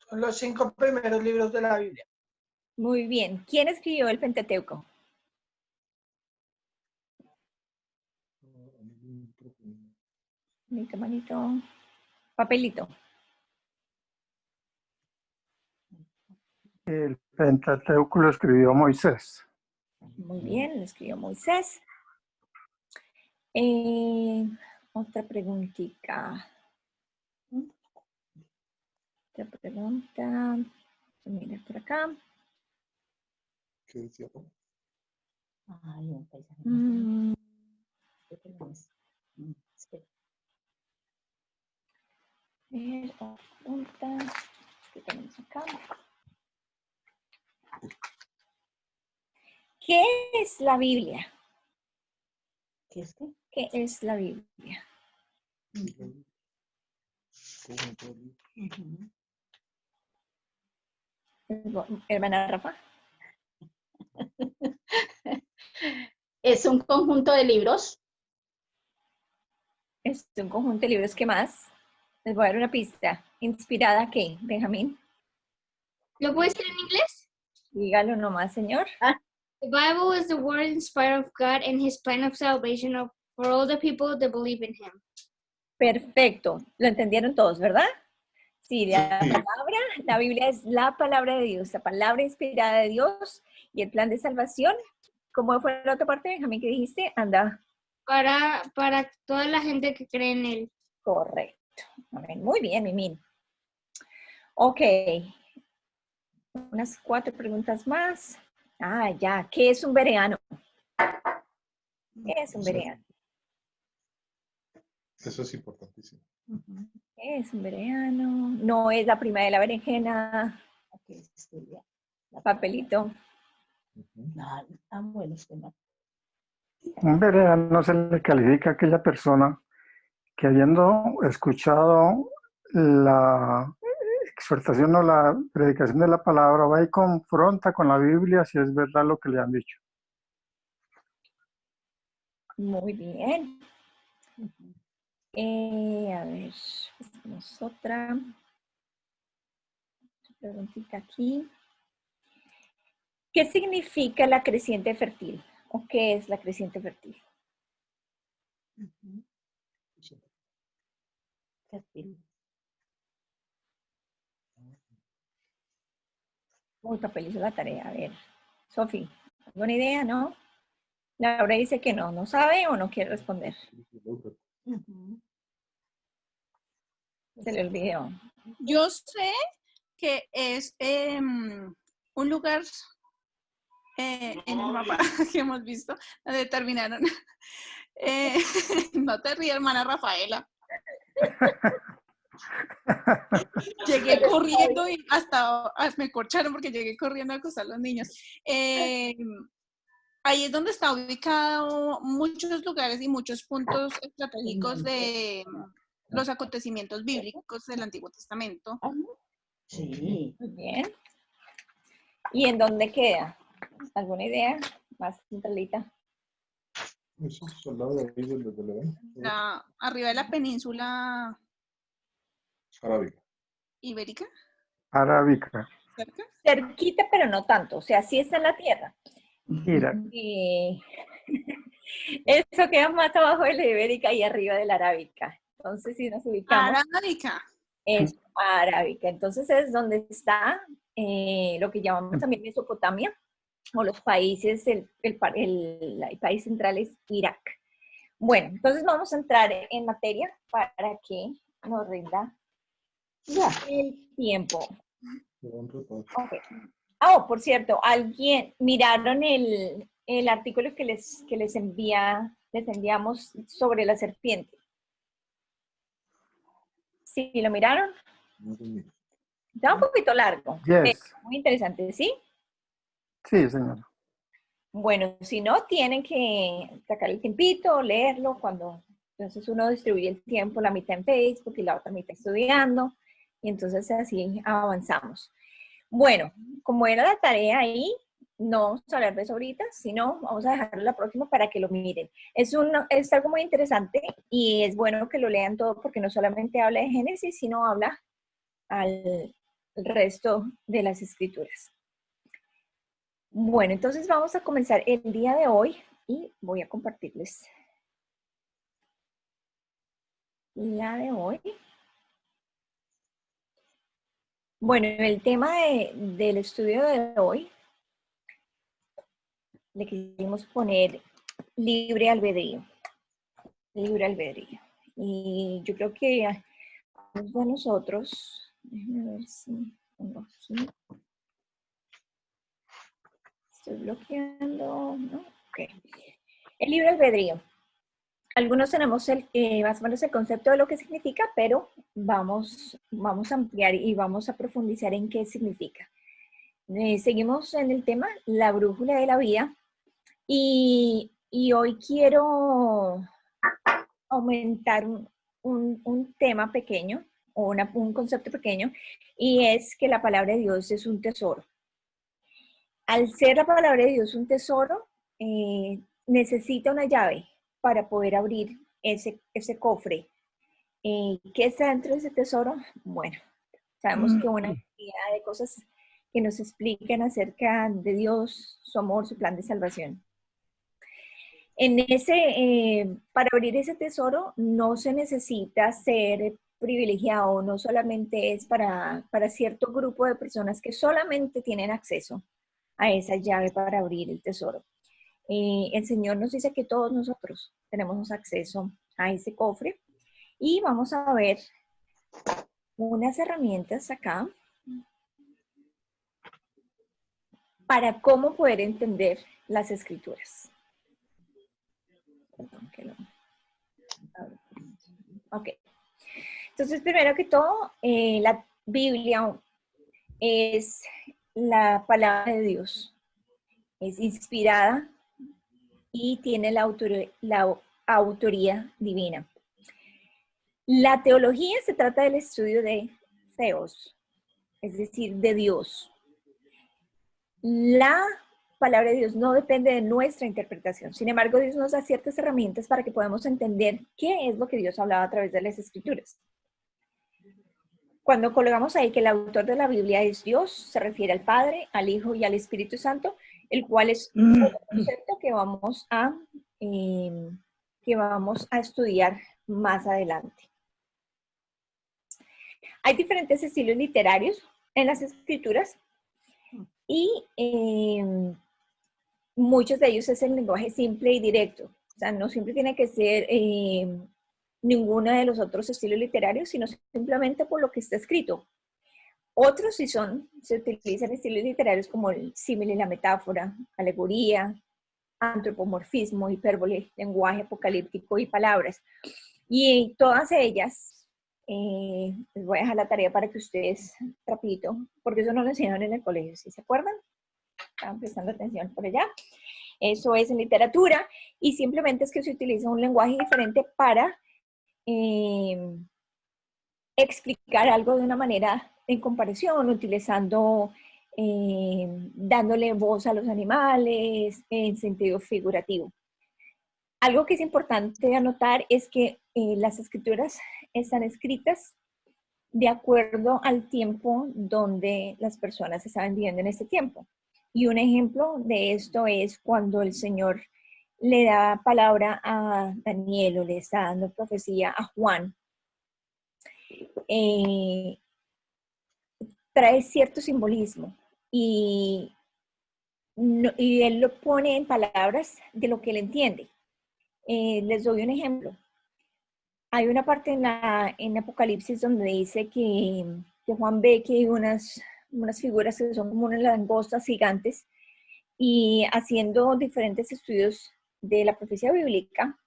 Son los 5 primeros libros de la Biblia. Muy bien. ¿Quién escribió el Pentateuco? Manito, manito. Papelito. El Pentateuco lo escribió Moisés. Muy bien, lo escribió Moisés. Otra preguntita. Otra pregunta. Mira por acá. ¿Qué decía? Ay, un paisaje. Mm, Espera. otra pregunta. ¿Qué tenemos acá? ¿Qué es la Biblia? ¿Qué es qué? ¿Qué es la Biblia? Hermana Rafa. Es un conjunto de libros. Es un conjunto de libros. ¿Qué más? Les voy a dar una pista. ¿Inspirada a qué, Benjamín? ¿Lo puedes decir en inglés? Dígalo nomás, señor. The Bible is the word inspired of God and his plan of salvation for all the people that believe in him. Perfecto. Lo entendieron todos, ¿verdad? Sí, la Biblia es la palabra de Dios, la palabra inspirada de Dios y el plan de salvación. ¿Cómo fue la otra parte, Benjamín, que dijiste? Anda. Para toda la gente que cree en él. Correcto. A ver, muy bien, Mimín. Ok. Unas 4 preguntas más. Ah, ya. ¿Qué es un bereano? ¿Qué es un bereano? Eso es importantísimo. ¿Qué es un bereano? No es la prima de la berenjena. ¿Qué estudia? Papelito. Bueno, este no. Un bereano se le califica a aquella persona que habiendo escuchado la exhortación o la predicación de la palabra va y confronta con la Biblia si es verdad lo que le han dicho. Muy bien. A ver, hacemos otra preguntita aquí. ¿Qué significa la creciente fértil? ¿O qué es la creciente fértil? Fértil. Uy, papel hizo la tarea. A ver, Sofi, ¿alguna idea, no? Laura dice que no. ¿No sabe o no quiere responder? Se le olvidó. Yo sé que es un lugar en el mapa que hemos visto donde terminaron. No te rías, hermana Rafaela. Llegué corriendo y hasta me corcharon porque llegué corriendo a acostar a los niños. Ahí es donde está ubicado muchos lugares y muchos puntos estratégicos de los acontecimientos bíblicos del Antiguo Testamento. Sí. Muy bien. ¿Y en dónde queda? ¿Alguna idea? Más centralita. Eso es al lado de ahí de León. Arriba de la península Arábiga. ibérica. Arábica. ¿Cerca? Cerquita, pero no tanto. O sea, sí está en la tierra. Mira. Eso queda más abajo de la ibérica y arriba de la arábica. Entonces, si nos ubicamos. Arábica. Es arábica. Entonces, es donde está lo que llamamos también Mesopotamia, o los países, el país central es Irak. Bueno, entonces vamos a entrar en materia para que nos rinda el tiempo. Okay. Por cierto, ¿alguien miraron el artículo que les enviamos sobre la serpiente? ¿Sí lo miraron? Está un poquito largo, pero muy interesante, ¿sí? Sí, señora. Bueno, si no, tienen que sacar el tiempito, leerlo, entonces uno distribuye el tiempo, la mitad en Facebook y la otra mitad estudiando, y entonces así avanzamos. Bueno, como era la tarea ahí, no vamos a hablar de eso ahorita, sino vamos a dejarlo la próxima para que lo miren. Es algo muy interesante y es bueno que lo lean todo porque no solamente habla de Génesis, sino habla el resto de las escrituras. Bueno, entonces vamos a comenzar el día de hoy y voy a compartirles la de hoy. Bueno, el tema del estudio de hoy le quisimos poner libre albedrío. Libre albedrío. Y yo creo que de nosotros, déjenme ver si pongo aquí. Estoy bloqueando, ¿no? Ok. El libre albedrío. Algunos tenemos más o menos el concepto de lo que significa, pero vamos a ampliar y vamos a profundizar en qué significa. Seguimos en el tema, la brújula de la vida, y hoy quiero aumentar un tema pequeño, o un concepto pequeño, y es que la palabra de Dios es un tesoro. Al ser la palabra de Dios un tesoro, necesita una llave para poder abrir ese cofre. ¿Qué está dentro de ese tesoro? Bueno, sabemos que una cantidad de cosas que nos explican acerca de Dios, su amor, su plan de salvación. Para abrir ese tesoro no se necesita ser privilegiado, no solamente es para cierto grupo de personas que solamente tienen acceso a esa llave para abrir el tesoro. El Señor nos dice que todos nosotros tenemos acceso a ese cofre y vamos a ver unas herramientas acá para cómo poder entender las escrituras. Ok. Entonces, primero que todo, la Biblia es la palabra de Dios. Es inspirada y tiene la autoría divina. La teología se trata del estudio de Theos, es decir, de Dios. La palabra de Dios no depende de nuestra interpretación. Sin embargo, Dios nos da ciertas herramientas para que podamos entender qué es lo que Dios hablaba a través de las Escrituras. Cuando colocamos ahí que el autor de la Biblia es Dios, se refiere al Padre, al Hijo y al Espíritu Santo, el cual es un concepto que vamos a estudiar más adelante. Hay diferentes estilos literarios en las Escrituras y muchos de ellos es el lenguaje simple y directo. O sea, no siempre tiene que ser ninguno de los otros estilos literarios, sino simplemente por lo que está escrito. Otros sí se utilizan estilos literarios como el símil y la metáfora, alegoría, antropomorfismo, hipérbole, lenguaje apocalíptico y palabras. Y todas ellas, les voy a dejar la tarea para que ustedes, rapidito, porque eso no lo enseñaron en el colegio, ¿sí se acuerdan? Estaban prestando atención por allá. Eso es en literatura y simplemente es que se utiliza un lenguaje diferente para explicar algo de una manera en comparación, utilizando, dándole voz a los animales en sentido figurativo. Algo que es importante anotar es que las escrituras están escritas de acuerdo al tiempo donde las personas estaban viviendo en este tiempo. Y un ejemplo de esto es cuando el Señor le da palabra a Daniel o le está dando profecía a Juan. Trae cierto simbolismo y él lo pone en palabras de lo que él entiende. Les doy un ejemplo. Hay una parte en Apocalipsis donde dice que Juan ve que hay unas figuras que son como unas langostas gigantes y haciendo diferentes estudios de la profecía bíblica,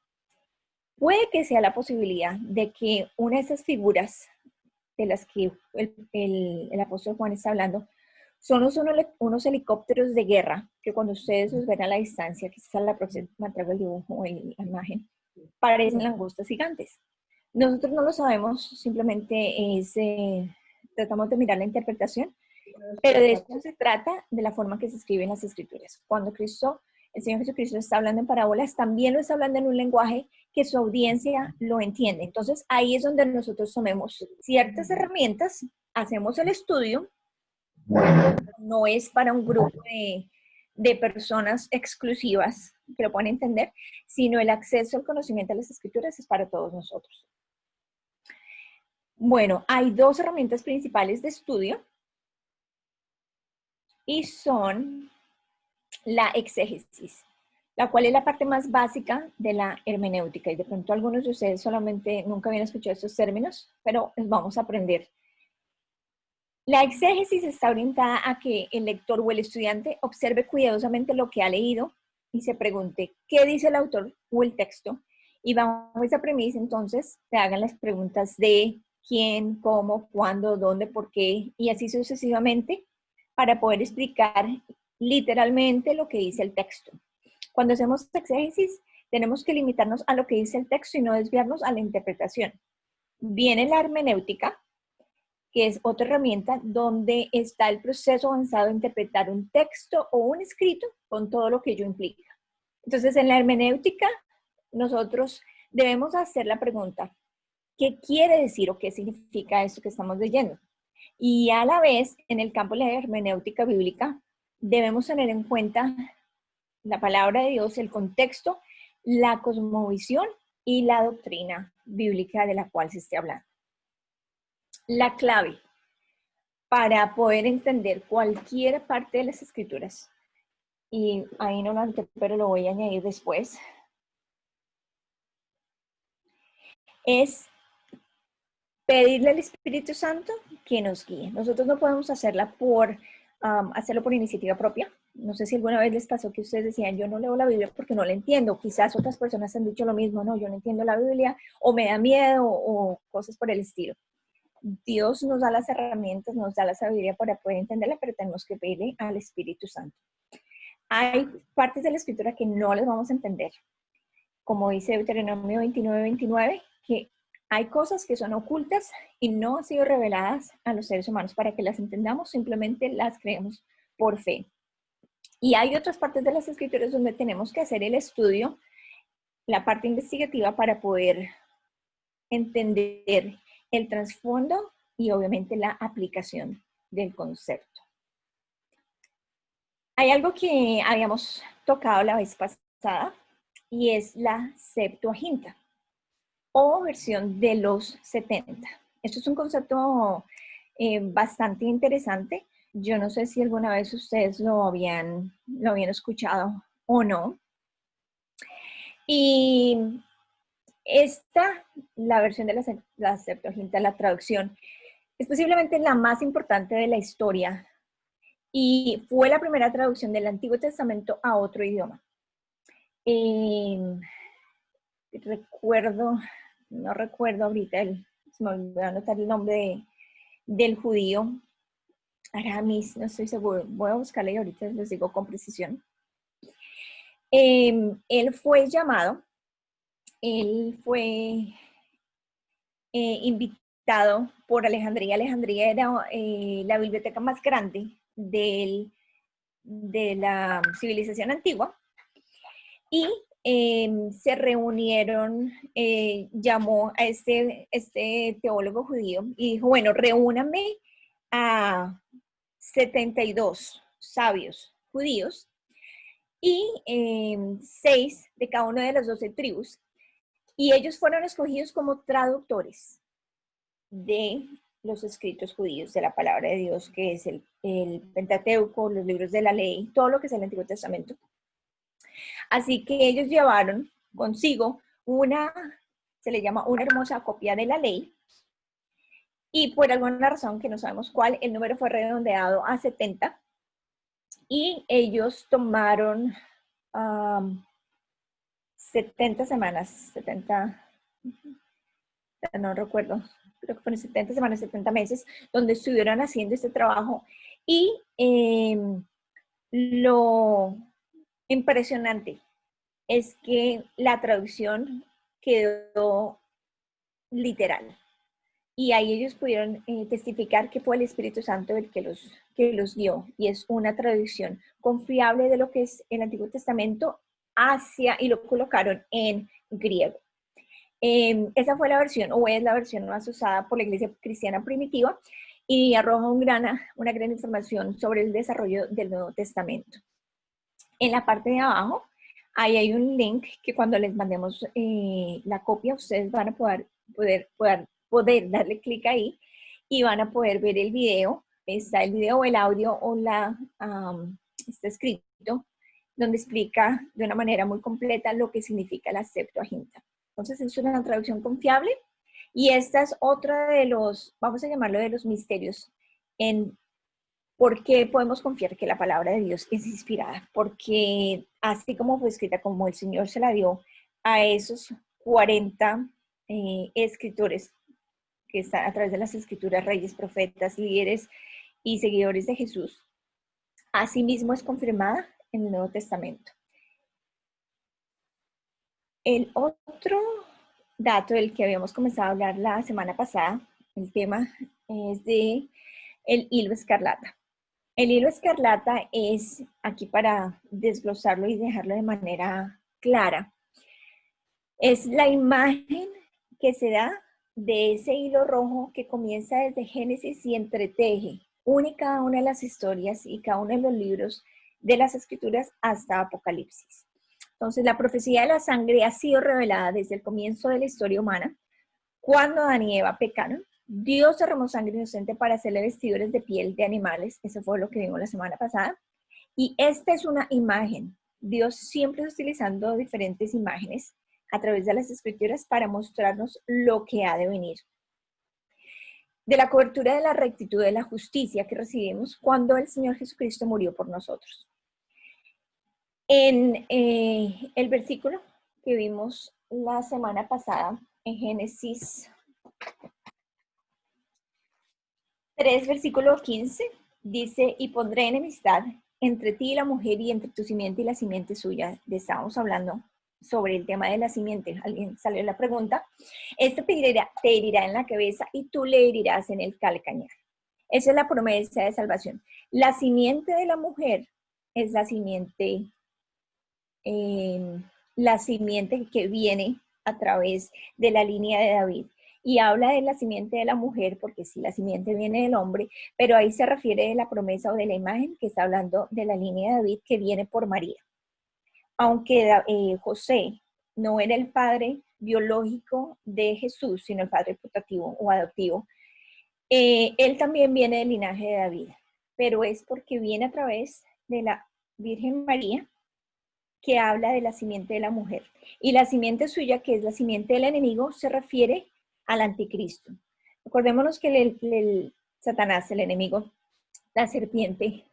puede que sea la posibilidad de que una de esas figuras de las que el apóstol Juan está hablando son unos helicópteros de guerra que cuando ustedes los ven a la distancia, quizás a la próxima traigo el dibujo o la imagen, parecen langostas gigantes. Nosotros no lo sabemos, simplemente tratamos de mirar la interpretación, pero de esto se trata de la forma que se escriben las escrituras. Cuando el Señor Jesucristo está hablando en parábolas, también lo está hablando en un lenguaje que su audiencia lo entiende. Entonces ahí es donde nosotros tomemos ciertas herramientas, hacemos el estudio No es para un grupo de personas exclusivas que lo puedan entender, sino el acceso al conocimiento de las escrituras es para todos nosotros. Bueno, hay dos herramientas principales de estudio y son la exégesis, la cual es la parte más básica de la hermenéutica. Y de pronto algunos de ustedes solamente nunca habían escuchado estos términos, pero vamos a aprender. La exégesis está orientada a que el lector o el estudiante observe cuidadosamente lo que ha leído y se pregunte qué dice el autor o el texto. Y bajo esa premisa, entonces, te hagan las preguntas de quién, cómo, cuándo, dónde, por qué, y así sucesivamente, para poder explicar literalmente lo que dice el texto. Cuando hacemos exégesis, tenemos que limitarnos a lo que dice el texto y no desviarnos a la interpretación. Viene la hermenéutica, que es otra herramienta donde está el proceso avanzado de interpretar un texto o un escrito con todo lo que ello implica. Entonces, en la hermenéutica, nosotros debemos hacer la pregunta, ¿qué quiere decir o qué significa esto que estamos leyendo? Y a la vez, en el campo de la hermenéutica bíblica, debemos tener en cuenta la palabra de Dios, el contexto, la cosmovisión y la doctrina bíblica de la cual se esté hablando. La clave para poder entender cualquier parte de las escrituras, y ahí no lo anoté, pero lo voy a añadir después, es pedirle al Espíritu Santo que nos guíe. Nosotros no podemos hacerlo por iniciativa propia. No sé si alguna vez les pasó que ustedes decían, yo no leo la Biblia porque no la entiendo. Quizás otras personas han dicho lo mismo, no, yo no entiendo la Biblia, o me da miedo, o cosas por el estilo. Dios nos da las herramientas, nos da la sabiduría para poder entenderla, pero tenemos que pedirle al Espíritu Santo. Hay partes de la Escritura que no las vamos a entender. Como dice Deuteronomio 29:29, que hay cosas que son ocultas y no han sido reveladas a los seres humanos para que las entendamos, simplemente las creemos por fe. Y hay otras partes de las Escrituras donde tenemos que hacer el estudio, la parte investigativa para poder entender el trasfondo y obviamente la aplicación del concepto. Hay algo que habíamos tocado la vez pasada y es la Septuaginta o versión de los 70. Esto es un concepto bastante interesante. Yo no sé si alguna vez ustedes lo habían escuchado o no. Y la versión de la Septuaginta, la traducción, es posiblemente la más importante de la historia y fue la primera traducción del Antiguo Testamento a otro idioma. No recuerdo ahorita, se me olvidó anotar el nombre del judío, Aramis, no estoy seguro, voy a buscarle y ahorita les digo con precisión. Él fue invitado por Alejandría. Alejandría era la biblioteca más grande de la civilización antigua y se reunieron, llamó a este teólogo judío y dijo, bueno, reúnanme a 72 sabios judíos y 6 de cada una de las 12 tribus, y ellos fueron escogidos como traductores de los escritos judíos, de la palabra de Dios, que es el Pentateuco, los libros de la ley, todo lo que es el Antiguo Testamento. Así que ellos llevaron consigo se le llama una hermosa copia de la ley, y por alguna razón que no sabemos cuál, el número fue redondeado a 70, y ellos tomaron 70 semanas, no recuerdo, creo que fueron 70 semanas, 70 meses, donde estuvieron haciendo este trabajo, y lo impresionante es que la traducción quedó literal. Y ahí ellos pudieron testificar que fue el Espíritu Santo el que los guió. Y es una traducción confiable de lo que es el Antiguo Testamento y lo colocaron en griego. Esa fue la versión, o es la versión más usada por la iglesia cristiana primitiva. y arroja una gran información sobre el desarrollo del Nuevo Testamento. En la parte de abajo, ahí hay un link que cuando les mandemos la copia, ustedes van a poder darle clic ahí y van a poder ver el video. Está el video o el audio o está escrito, donde explica de una manera muy completa lo que significa la Septuaginta. Entonces, es una traducción confiable y esta es otra de los, vamos a llamarlo de los misterios en por qué podemos confiar que la palabra de Dios es inspirada. Porque así como fue escrita, como el Señor se la dio a esos 40 escritores que están a través de las escrituras, reyes, profetas, líderes y seguidores de Jesús, asimismo es confirmada en el Nuevo Testamento. El otro dato del que habíamos comenzado a hablar la semana pasada, el tema es de el hilo escarlata. El hilo escarlata es, aquí para desglosarlo y dejarlo de manera clara, es la imagen que se da de ese hilo rojo que comienza desde Génesis y entreteje una y cada una de las historias y cada uno de los libros de las Escrituras hasta Apocalipsis. Entonces, la profecía de la sangre ha sido revelada desde el comienzo de la historia humana. Cuando Adán y Eva pecaron, Dios derramó sangre inocente para hacerle vestidures de piel de animales. Eso fue lo que vimos la semana pasada. Y esta es una imagen. Dios siempre está utilizando diferentes imágenes a través de las Escrituras para mostrarnos lo que ha de venir. De la cobertura de la rectitud, de la justicia que recibimos cuando el Señor Jesucristo murió por nosotros. En el versículo que vimos la semana pasada, en Génesis 3, versículo 15, dice, y pondré enemistad entre ti y la mujer y entre tu simiente y la simiente suya. Estábamos hablando sobre el tema de la simiente. Alguien salió la pregunta. Este te herirá en la cabeza y tú le herirás en el calcañar. Esa es la promesa de salvación. La simiente de la mujer es la simiente que viene a través de la línea de David. Y habla de la simiente de la mujer, porque sí, la simiente viene del hombre, pero ahí se refiere de la promesa o de la imagen que está hablando de la línea de David que viene por María. Aunque José no era el padre biológico de Jesús, sino el padre putativo o adoptivo, él también viene del linaje de David, pero es porque viene a través de la Virgen María, que habla de la simiente de la mujer. Y la simiente suya, que es la simiente del enemigo, se refiere al anticristo. Recordémonos que el Satanás, el enemigo, la serpiente,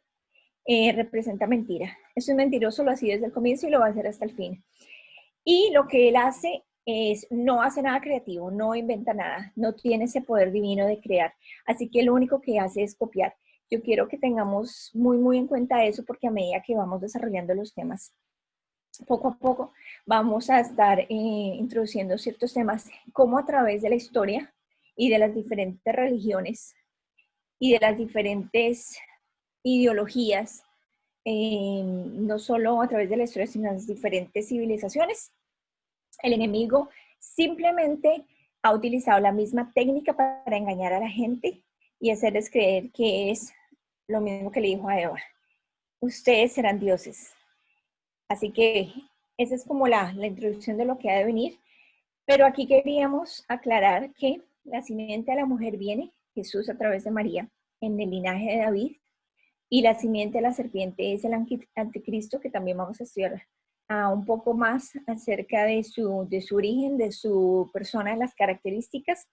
representa mentira. Es un mentiroso, lo ha sido desde el comienzo y lo va a hacer hasta el fin. Y lo que él hace es, no hace nada creativo, no inventa nada, no tiene ese poder divino de crear. Así que lo único que hace es copiar. Yo quiero que tengamos muy, muy en cuenta eso, porque a medida que vamos desarrollando los temas, poco a poco vamos a estar introduciendo ciertos temas, como a través de la historia y de las diferentes religiones y de las diferentes ideologías, no solo a través de la historia, sino de las diferentes civilizaciones. El enemigo simplemente ha utilizado la misma técnica para engañar a la gente y hacerles creer que es lo mismo que le dijo a Eva: ustedes serán dioses. Así que esa es como la introducción de lo que ha de venir. Pero aquí queríamos aclarar que la simiente de la mujer viene, Jesús a través de María, en el linaje de David, y la simiente de la serpiente es el anticristo, que también vamos a estudiar un poco más acerca de su origen, de su persona, de las características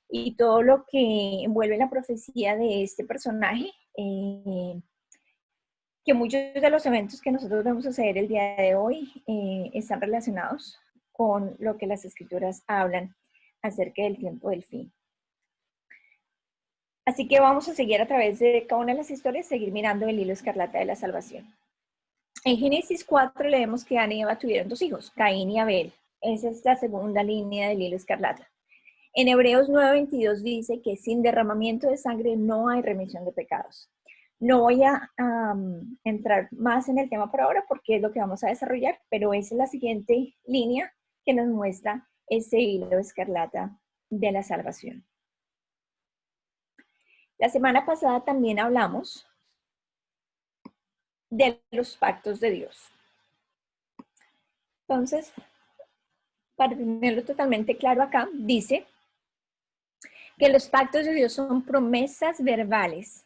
y todo lo que envuelve la profecía de este personaje, que muchos de los eventos que nosotros vamos a hacer el día de hoy están relacionados con lo que las Escrituras hablan acerca del tiempo del fin. Así que vamos a seguir a través de cada una de las historias, seguir mirando el hilo escarlata de la salvación. En Génesis 4 leemos que Adán y Eva tuvieron 2 hijos, Caín y Abel. Esa es la segunda línea del hilo escarlata. En Hebreos 9:22 dice que sin derramamiento de sangre no hay remisión de pecados. No voy a entrar más en el tema por ahora porque es lo que vamos a desarrollar, pero esa es la siguiente línea que nos muestra ese hilo escarlata de la salvación. La semana pasada también hablamos de los pactos de Dios. Entonces, para tenerlo totalmente claro acá, dice que los pactos de Dios son promesas verbales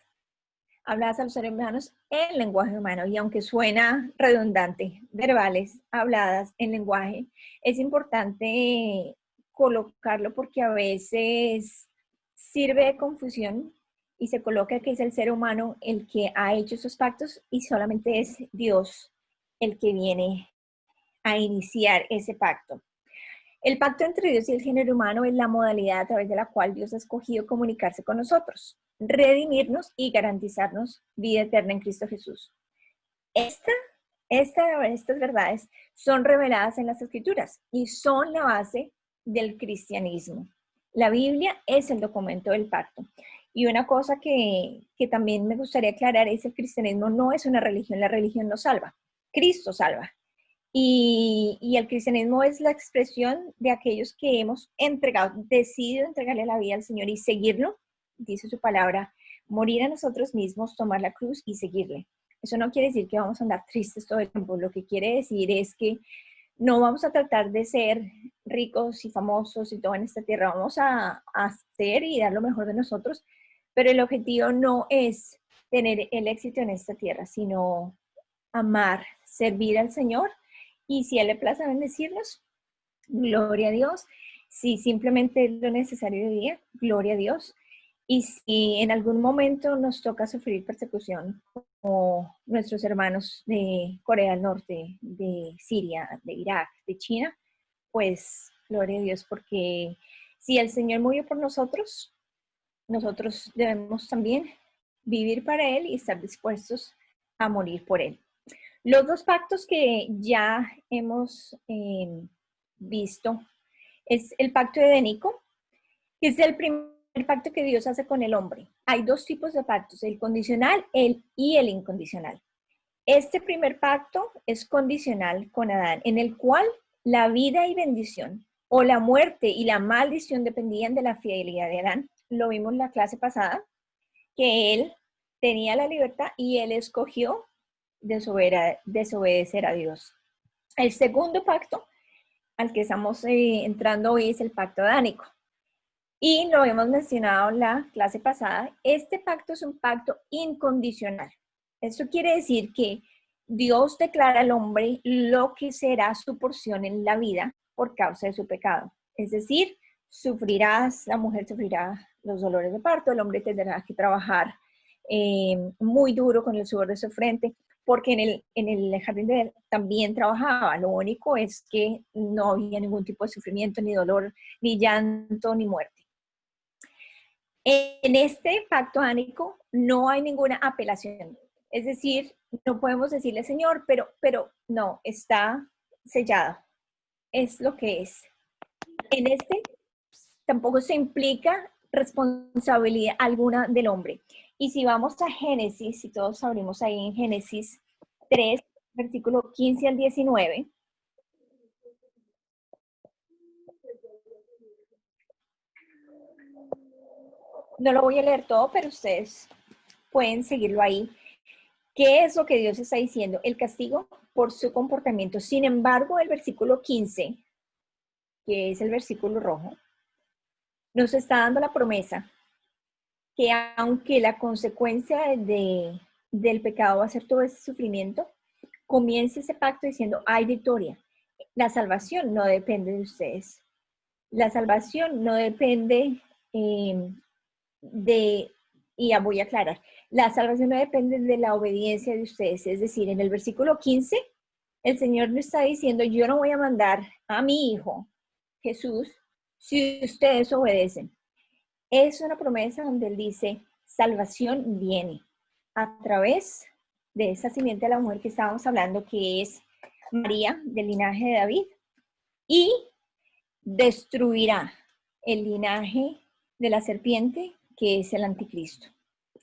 habladas a los seres humanos en lenguaje humano. Y aunque suena redundante, verbales, habladas en lenguaje, es importante colocarlo porque a veces sirve de confusión y se coloca que es el ser humano el que ha hecho esos pactos y solamente es Dios el que viene a iniciar ese pacto. El pacto entre Dios y el género humano es la modalidad a través de la cual Dios ha escogido comunicarse con nosotros, redimirnos y garantizarnos vida eterna en Cristo Jesús. Estas verdades son reveladas en las Escrituras y son la base del cristianismo. La Biblia es el documento del pacto. Y una cosa que también me gustaría aclarar es que el cristianismo no es una religión, la religión no salva, Cristo salva. Y el cristianismo es la expresión de aquellos que hemos decidido entregarle la vida al Señor y seguirlo, dice su palabra, morir a nosotros mismos, tomar la cruz y seguirle. Eso no quiere decir que vamos a andar tristes todo el tiempo, lo que quiere decir es que no vamos a tratar de ser ricos y famosos y todo en esta tierra, vamos a hacer y dar lo mejor de nosotros, pero el objetivo no es tener el éxito en esta tierra, sino amar, servir al Señor. Y si a Él le place bendecirnos, gloria a Dios. Si simplemente es lo necesario de día, gloria a Dios. Y si en algún momento nos toca sufrir persecución, como nuestros hermanos de Corea del Norte, de Siria, de Irak, de China, pues gloria a Dios, porque si el Señor murió por nosotros, nosotros debemos también vivir para Él y estar dispuestos a morir por Él. Los dos pactos que ya hemos visto es el pacto edénico, que es el primer pacto que Dios hace con el hombre. Hay dos tipos de pactos, el condicional y el incondicional. Este primer pacto es condicional con Adán, en el cual la vida y bendición o la muerte y la maldición dependían de la fidelidad de Adán. Lo vimos en la clase pasada, que él tenía la libertad y él escogió desobedecer a Dios. El segundo pacto al que estamos entrando hoy es el pacto adánico. Y lo hemos mencionado en la clase pasada. Este pacto es un pacto incondicional. Eso quiere decir que Dios declara al hombre lo que será su porción en la vida por causa de su pecado. Es decir, la mujer sufrirá los dolores de parto, el hombre tendrá que trabajar muy duro con el sudor de su frente, porque en el jardín de él también trabajaba. Lo único es que no había ningún tipo de sufrimiento, ni dolor, ni llanto, ni muerte. En este pacto adánico no hay ninguna apelación. Es decir, no podemos decirle, Señor, pero no, está sellado. Es lo que es. En este tampoco se implica responsabilidad alguna del hombre. Y si vamos a Génesis, si todos abrimos ahí en Génesis 3, versículo 15 al 19. No lo voy a leer todo, pero ustedes pueden seguirlo ahí. ¿Qué es lo que Dios está diciendo? El castigo por su comportamiento. Sin embargo, el versículo 15, que es el versículo rojo, nos está dando la promesa que aunque la consecuencia del pecado va a ser todo ese sufrimiento, comience ese pacto diciendo, hay victoria. La salvación no depende de ustedes. La salvación no depende y ya voy a aclarar, la salvación no depende de la obediencia de ustedes. Es decir, en el versículo 15, el Señor nos está diciendo, yo no voy a mandar a mi Hijo, Jesús, si ustedes obedecen. Es una promesa donde Él dice, salvación viene a través de esa simiente de la mujer que estábamos hablando, que es María, del linaje de David, y destruirá el linaje de la serpiente, que es el anticristo.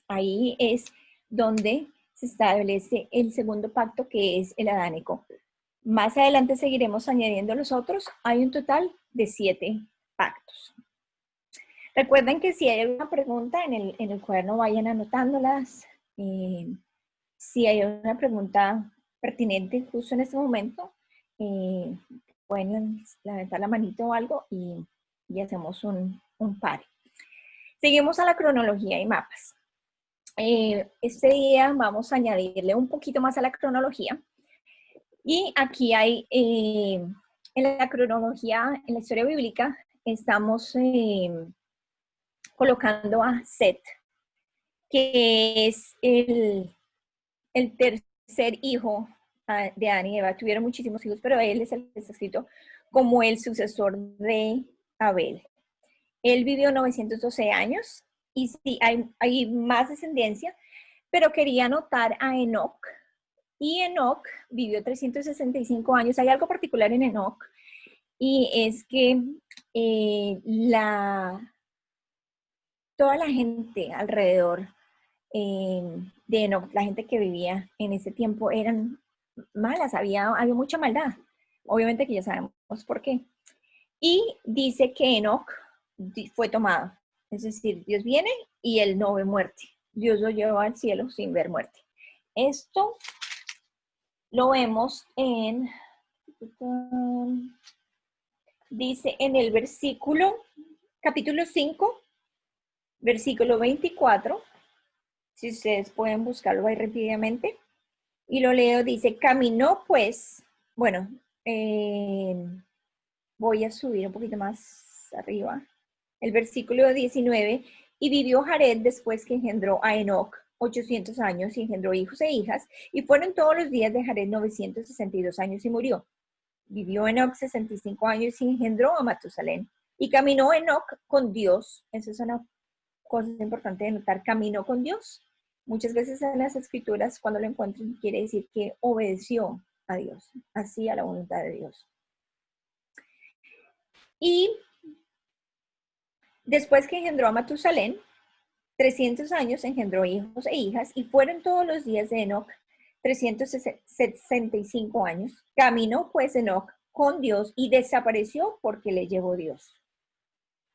Ahí es donde se establece el segundo pacto, que es el adánico. Más adelante seguiremos añadiendo los otros. Hay un total de 7 pactos. Recuerden que si hay alguna pregunta en el cuaderno, vayan anotándolas. Si hay una pregunta pertinente justo en este momento, pueden levantar la manito o algo y hacemos un par. Seguimos a la cronología y mapas. Este día vamos a añadirle un poquito más a la cronología. Y aquí hay, en la cronología, en la historia bíblica, estamos colocando a Set, que es el tercer hijo de Adán y Eva. Tuvieron muchísimos hijos, pero él es el que está escrito como el sucesor de Abel. Él vivió 912 años y sí, hay más descendencia, pero quería anotar a Enoc. Y Enoc vivió 365 años. Hay algo particular en Enoc, y es que toda la gente alrededor de Enoc, la gente que vivía en ese tiempo, eran malas, había mucha maldad. Obviamente que ya sabemos por qué. Y dice que Enoc fue tomado. Es decir, Dios viene y él no ve muerte. Dios lo llevó al cielo sin ver muerte. Esto lo vemos dice en el versículo, capítulo 5, versículo 24. Si ustedes pueden buscarlo ahí rápidamente. Y lo leo, dice, caminó pues, bueno, voy a subir un poquito más arriba. El versículo 19, y vivió Jared después que engendró a Enoc 800 años y engendró hijos e hijas, y fueron todos los días de Jared 962 años y murió. Vivió Enoc 65 años y engendró a Matusalén. Y caminó Enoc con Dios. Esa es una cosa importante de notar, caminó con Dios. Muchas veces en las escrituras, cuando lo encuentran, quiere decir que obedeció a Dios, hacía la voluntad de Dios. Y después que engendró a Matusalén, 300 años engendró hijos e hijas, y fueron todos los días de Enoc 365 años. Caminó pues Enoc con Dios y desapareció porque le llevó Dios.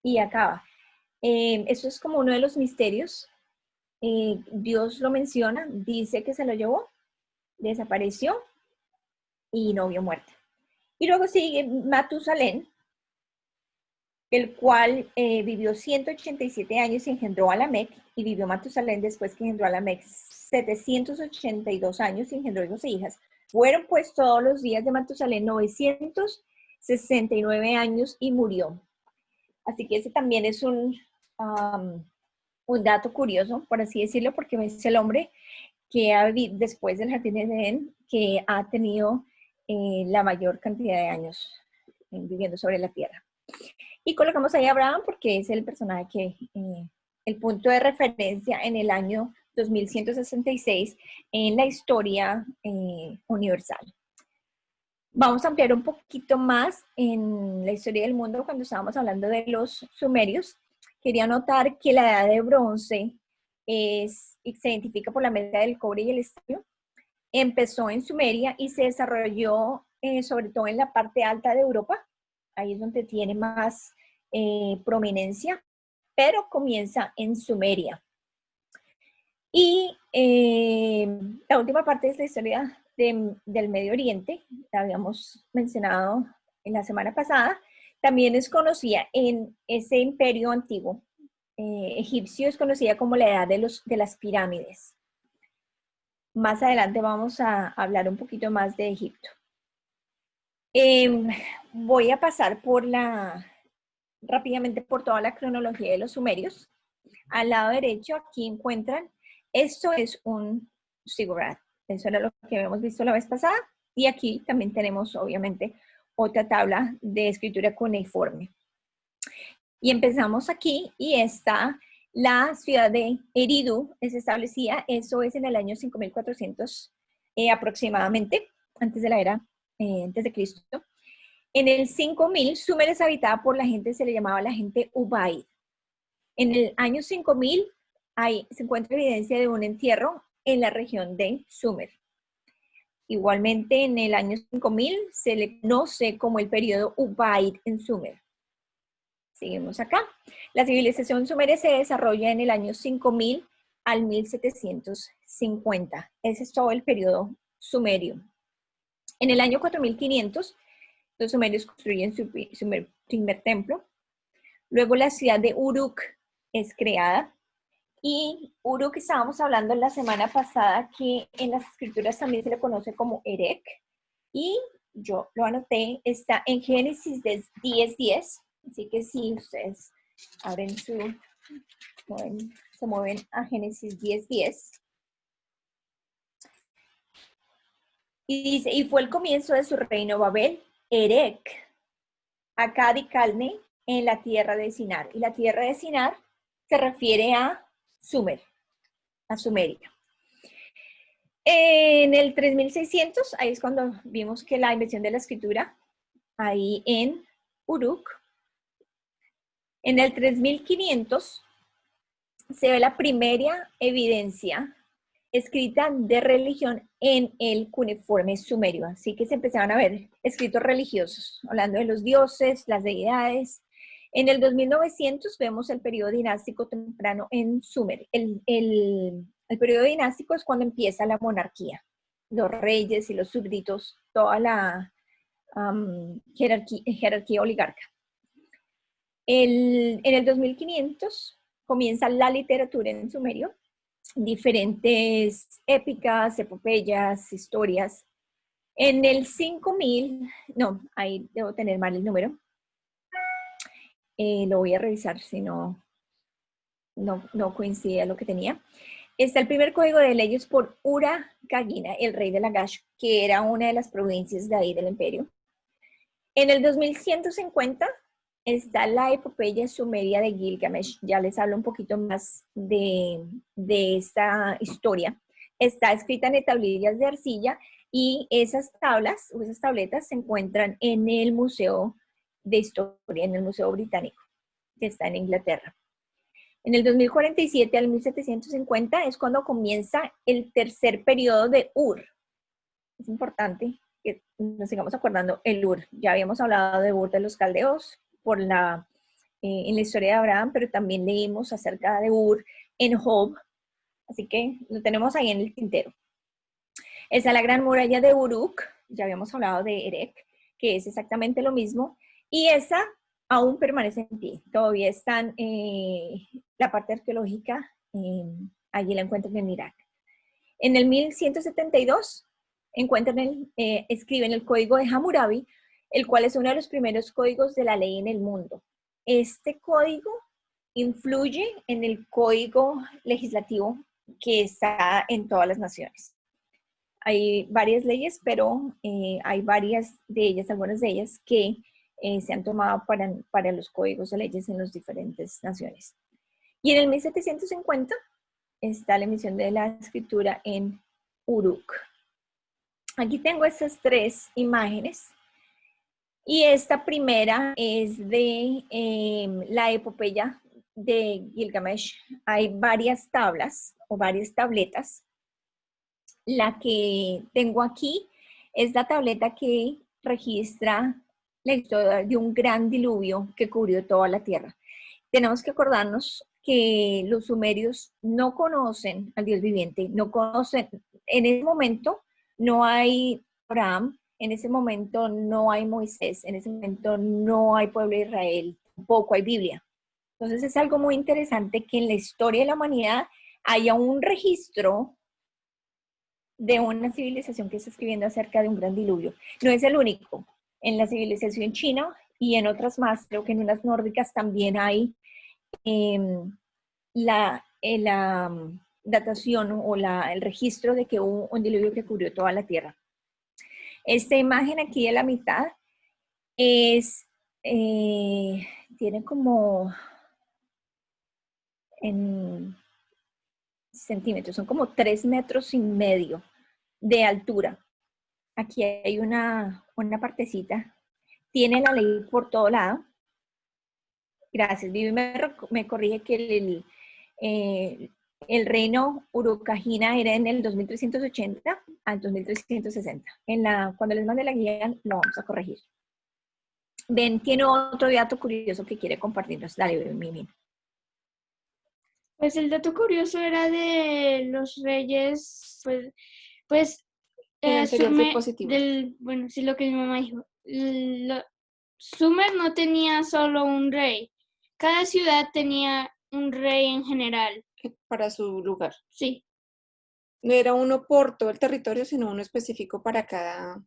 Y acaba. Eso es como uno de los misterios. Dios lo menciona, dice que se lo llevó, desapareció y no vio muerte. Y luego sigue Matusalén, el cual vivió 187 años y engendró a Lamec, y vivió Matusalén después que engendró a Lamec 782 años y engendró hijos e hijas. Fueron pues todos los días de Matusalén 969 años y murió. Así que ese también es un dato curioso, por así decirlo, porque es el hombre que ha vivido después del jardín de Edén, que ha tenido la mayor cantidad de años viviendo sobre la tierra. Y colocamos ahí a Abraham porque es el personaje que, el punto de referencia en el año 2166 en la historia universal. Vamos a ampliar un poquito más en la historia del mundo cuando estábamos hablando de los sumerios. Quería notar que la edad de bronce se identifica por la mezcla del cobre y el estaño. Empezó en Sumeria y se desarrolló sobre todo en la parte alta de Europa. Ahí es donde tiene más prominencia, pero comienza en Sumeria. Y la última parte es la historia del Medio Oriente, la habíamos mencionado en la semana pasada. También es conocida en ese imperio antiguo egipcio, es conocida como la edad de las pirámides. Más adelante vamos a hablar un poquito más de Egipto. Voy a pasar rápidamente por toda la cronología de los sumerios. Al lado derecho aquí encuentran, esto es un ziggurat. Eso era lo que habíamos visto la vez pasada. Y aquí también tenemos, obviamente, otra tabla de escritura cuneiforme. Y empezamos aquí y está la ciudad de Eridu, es establecida, eso es en el año 5400 aproximadamente, antes de la era, antes de Cristo. En el 5000, Sumer es habitada por la gente, se le llamaba la gente Ubaid. En el año 5000 se encuentra evidencia de un entierro en la región de Sumer. Igualmente, en el año 5000 se le conoce como el periodo Ubaid en Sumer. Seguimos acá. La civilización sumeria se desarrolla en el año 5000 al 1750. Ese es todo el periodo sumerio. En el año 4500, los sumerios construyen su primer templo. Luego la ciudad de Uruk es creada. Y Uruk, estábamos hablando la semana pasada que en las escrituras también se le conoce como Erech. Y yo lo anoté, está en Génesis 10:10. Así que si ustedes abren se mueven a Génesis 10:10. Y dice, y fue el comienzo de su reino Babel, Erech, Akkad y Calne, en la tierra de Sinar. Y la tierra de Sinar se refiere a Sumer, a Sumeria. En el 3600, ahí es cuando vimos que la invención de la escritura, ahí en Uruk. En el 3500 se ve la primera evidencia escrita de religión en el cuneiforme sumerio. Así que se empezaron a ver escritos religiosos, hablando de los dioses, las deidades. En el 2900 vemos el periodo dinástico temprano en Sumer. El periodo dinástico es cuando empieza la monarquía, los reyes y los súbditos, toda la jerarquía oligarca. En el 2500 comienza la literatura en sumerio, diferentes épicas, epopeyas, historias. En el 5000, no, ahí debo tener mal el número. Lo voy a revisar si no coincide a lo que tenía. Está el primer código de leyes por Ura-Kagina, el rey de Lagash, que era una de las provincias de ahí del imperio. En el 2150 está la epopeya sumeria de Gilgamesh. Ya les hablo un poquito más de esta historia. Está escrita en tablillas de arcilla y esas tablas o esas tabletas se encuentran en el Museo de Historia, en el Museo Británico, que está en Inglaterra. En el 2047 al 1750 es cuando comienza el tercer periodo de Ur. Es importante que nos sigamos acordando el Ur. Ya habíamos hablado de Ur de los caldeos en la historia de Abraham, pero también leímos acerca de Ur en Job. Así que lo tenemos ahí en el tintero. Esa es la gran muralla de Uruk. Ya habíamos hablado de Erech, que es exactamente lo mismo. Y esa aún permanece en pie. Todavía están la parte arqueológica, allí la encuentran en Irak. En el 1172 escriben el código de Hammurabi, el cual es uno de los primeros códigos de la ley en el mundo. Este código influye en el código legislativo que está en todas las naciones. Hay varias leyes, pero hay varias de ellas, algunas de ellas, que se han tomado para los códigos de leyes en las diferentes naciones. Y en el 1750 está la emisión de la escritura en Uruk. Aquí tengo estas tres imágenes. Y esta primera es de la epopeya de Gilgamesh. Hay varias tablas o varias tabletas. La que tengo aquí es la tableta que registra la historia de un gran diluvio que cubrió toda la tierra. Tenemos que acordarnos que los sumerios no conocen al Dios viviente, no conocen, en ese momento no hay Abraham, en ese momento no hay Moisés, en ese momento no hay pueblo de Israel, tampoco hay Biblia. Entonces es algo muy interesante que en la historia de la humanidad haya un registro de una civilización que está escribiendo acerca de un gran diluvio. No es el único. En la civilización china y en otras más, creo que en unas nórdicas también hay la datación o el registro de que hubo un diluvio que cubrió toda la tierra. Esta imagen aquí de la mitad tiene como en centímetros, son como 3,5 metros de altura. Aquí hay una partecita. Tiene la ley por todo lado. Gracias, Vivi me corrige que el reino Uruk-Kagina era en el 2380 al 2360. Cuando les mande la guía lo vamos a corregir. Ben tiene otro dato curioso que quiere compartirnos. Dale, Mimi. Pues el dato curioso era de los reyes, pues El anterior fue Sumer, positivo. bueno, sí, lo que mi mamá dijo. Sumer no tenía solo un rey. Cada ciudad tenía un rey en general. Para su lugar. Sí, No era uno por todo el territorio, sino uno específico para cada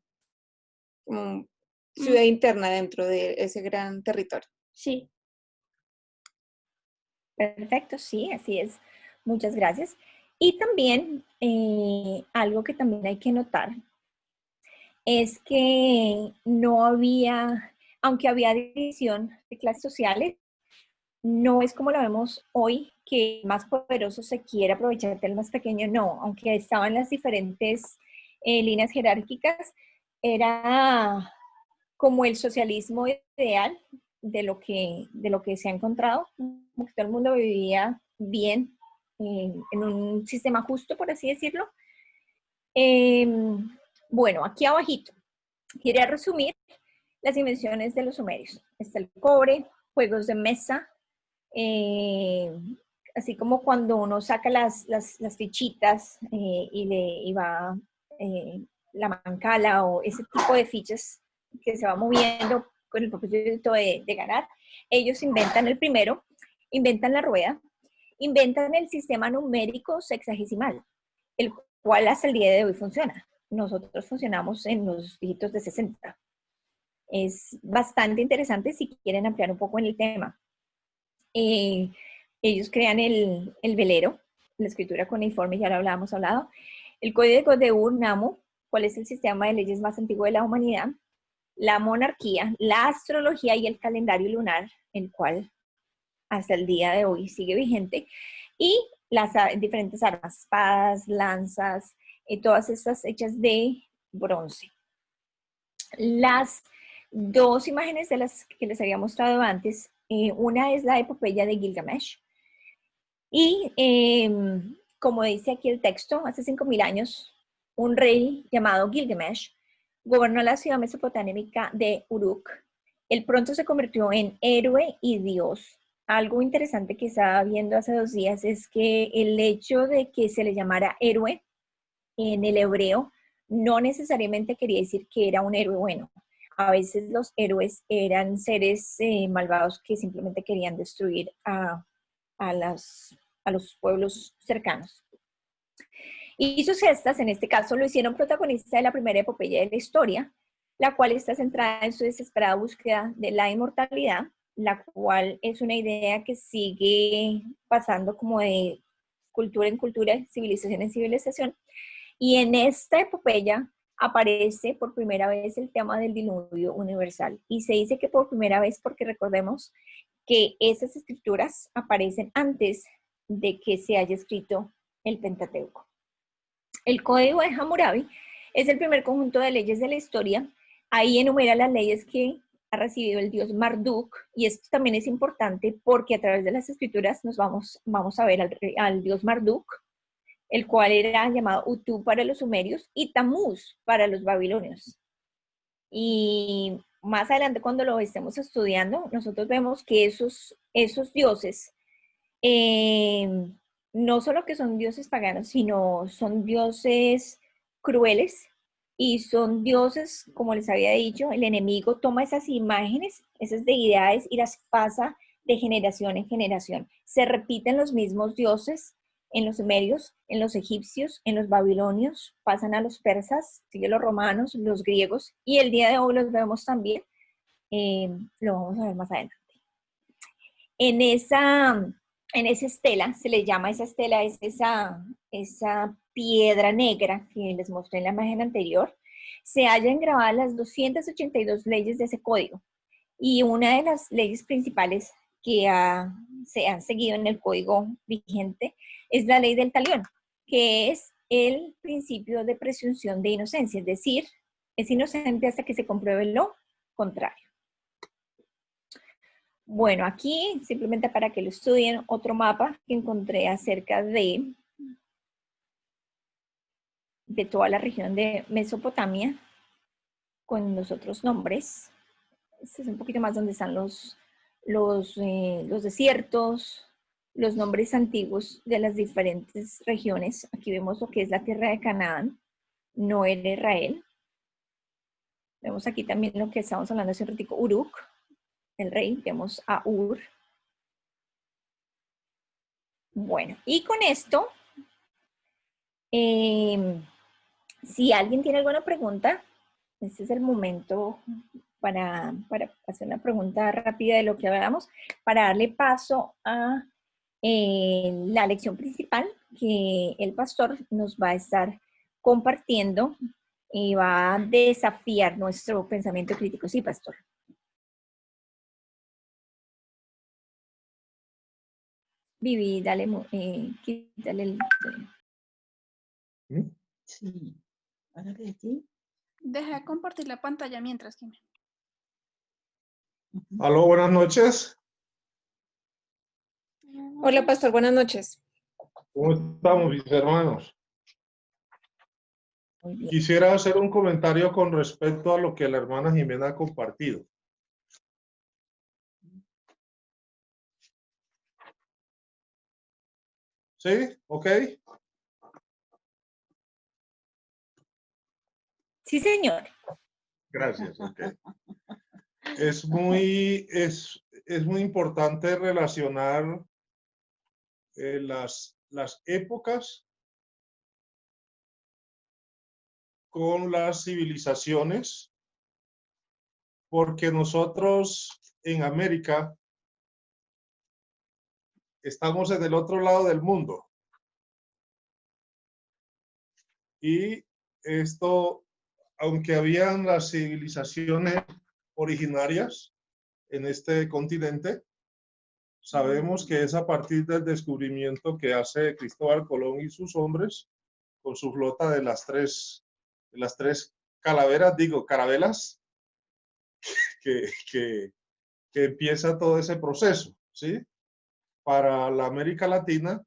ciudad interna dentro de ese gran territorio. sí. Perfecto, sí, así es. Muchas gracias. Y también algo que también hay que notar es que no había, aunque había división de clases sociales, no es como lo vemos hoy, que el más poderoso se quiere aprovechar del más pequeño, no, aunque estaban las diferentes líneas jerárquicas, era como el socialismo ideal de lo que se ha encontrado, como que todo el mundo vivía bien en un sistema justo, por así decirlo. Bueno, aquí abajito, quería resumir las invenciones de los sumerios. Está el cobre, juegos de mesa, así como cuando uno saca las fichitas y va la mancala o ese tipo de fichas que se va moviendo con el propósito de ganar. Ellos inventan el primero, inventan la rueda, inventan el sistema numérico sexagesimal, el cual hasta el día de hoy funciona. Nosotros funcionamos en los dígitos de 60. Es bastante interesante si quieren ampliar un poco en el tema. Ellos crean el velero, la escritura cuneiforme, ya lo hablábamos hablado. El código de Ur-Nammu, cuál es el sistema de leyes más antiguo de la humanidad. La monarquía, la astrología y el calendario lunar, el cual hasta el día de hoy sigue vigente. Y las diferentes armas, espadas, lanzas, todas estas hechas de bronce. Las dos imágenes de las que les había mostrado antes, una es la epopeya de Gilgamesh, y como dice aquí el texto, hace 5.000 años, un rey llamado Gilgamesh gobernó la ciudad mesopotámica de Uruk. Él pronto se convirtió en héroe y dios. Algo interesante que estaba viendo hace 2 días es que el hecho de que se le llamara héroe en el hebreo no necesariamente quería decir que era un héroe bueno. A veces los héroes eran seres malvados que simplemente querían destruir a los pueblos cercanos. Y sus gestas, en este caso, lo hicieron protagonista de la primera epopeya de la historia, la cual está centrada en su desesperada búsqueda de la inmortalidad, la cual es una idea que sigue pasando como de cultura en cultura, civilización en civilización. Y en esta epopeya aparece por primera vez el tema del diluvio universal. Y se dice que por primera vez porque recordemos que esas escrituras aparecen antes de que se haya escrito el Pentateuco. El Código de Hammurabi es el primer conjunto de leyes de la historia. Ahí enumera las leyes que ha recibido el dios Marduk, y esto también es importante porque a través de las escrituras nos vamos a ver al dios Marduk, el cual era llamado Utu para los sumerios y Tamuz para los babilonios. Y más adelante cuando lo estemos estudiando, nosotros vemos que esos dioses, no solo que son dioses paganos, sino son dioses crueles y son dioses, como les había dicho, el enemigo toma esas imágenes, esas deidades y las pasa de generación en generación. Se repiten los mismos dioses en los sumerios, en los egipcios, en los babilonios, pasan a los persas, siguen los romanos, los griegos, y el día de hoy los vemos también, lo vamos a ver más adelante. En esa estela, se le llama esa estela, es esa piedra negra que les mostré en la imagen anterior, se hallan grabadas las 282 leyes de ese código. Y una de las leyes principales que se han seguido en el código vigente es la ley del talión, que es el principio de presunción de inocencia, es decir, es inocente hasta que se compruebe lo contrario. Bueno, aquí, simplemente para que lo estudien, otro mapa que encontré acerca de toda la región de Mesopotamia, con los otros nombres. Este es un poquito más donde están los desiertos, los nombres antiguos de las diferentes regiones. Aquí vemos lo que es la tierra de Canaán, no era Israel. Vemos aquí también lo que estamos hablando hace un ratico, Uruk, el rey. Vemos a Ur. Bueno, y con esto, si alguien tiene alguna pregunta, este es el momento para hacer una pregunta rápida de lo que hablamos, para darle paso a la lección principal que el pastor nos va a estar compartiendo y va a desafiar nuestro pensamiento crítico. Sí, pastor. Vivi, dale, quítale el... Sí. Ahora que sí. Deja de compartir la pantalla mientras que Aló, buenas noches. Hola, pastor, buenas noches. ¿Cómo estamos, mis hermanos? Muy bien. Quisiera hacer un comentario con respecto a lo que la hermana Jimena ha compartido. ¿Sí? ¿Ok? Sí, señor. Gracias. Ok. Es muy importante relacionar las épocas con las civilizaciones, porque nosotros en América estamos en el otro lado del mundo. Y esto, aunque habían las civilizaciones originarias en este continente, sabemos que es a partir del descubrimiento que hace Cristóbal Colón y sus hombres con su flota de las tres carabelas, que empieza todo ese proceso, ¿sí? Para la América Latina,